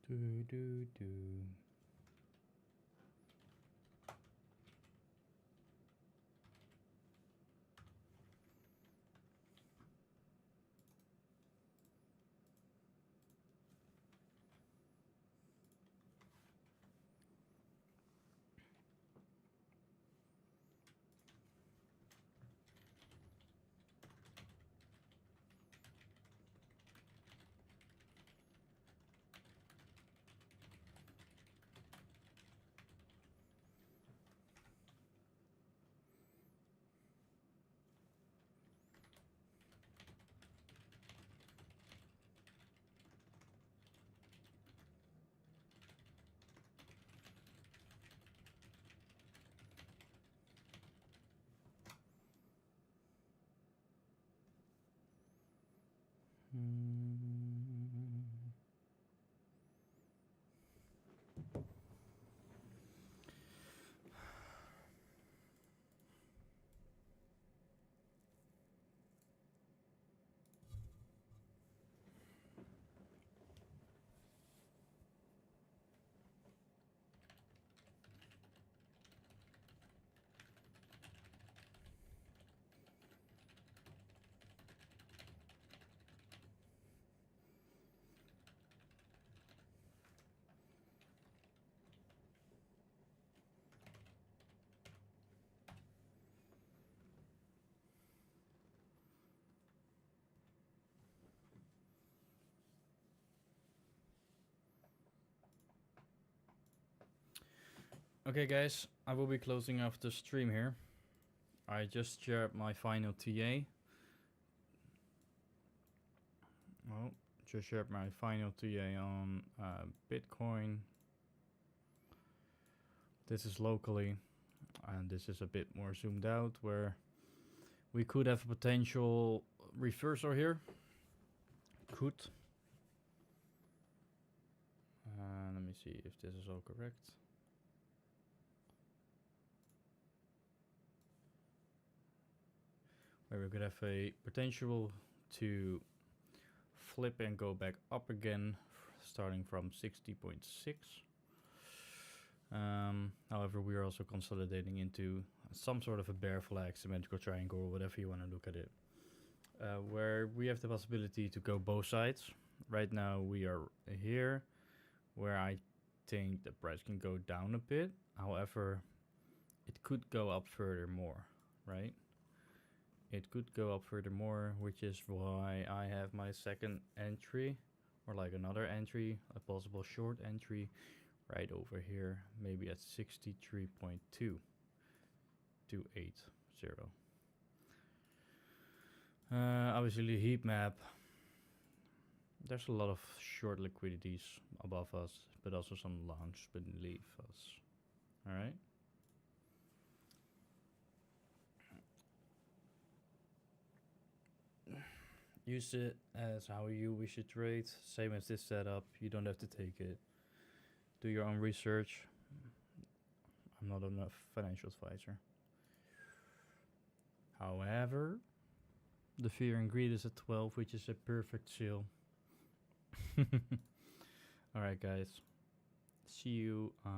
Do do do. Okay, guys, I will be closing off the stream here. I just shared my final TA. Oh, just shared my final TA on Bitcoin. This is locally, and this is a bit more zoomed out where we could have a potential reversal here. Could. Let me see if this is all correct. Where we could have a potential to flip and go back up again, starting from 60.6. However, we are also consolidating into some sort of a bear flag, symmetrical triangle, or whatever you want to look at it, where we have the possibility to go both sides. Right now we are here, where I think the price can go down a bit. However, it could go up furthermore, right? It could go up furthermore, which is why I have my second entry, or like another entry, a possible short entry, right over here, maybe at 63.2 to 80. Obviously, the heat map. There's a lot of short liquidities above us, but also some longs beneath us. All right. Use it as how you wish to trade. Same as this setup. You don't have to take it. Do your own research. I'm not a financial advisor. However, the fear and greed is at 12, which is a perfect sale. Alright, guys. See you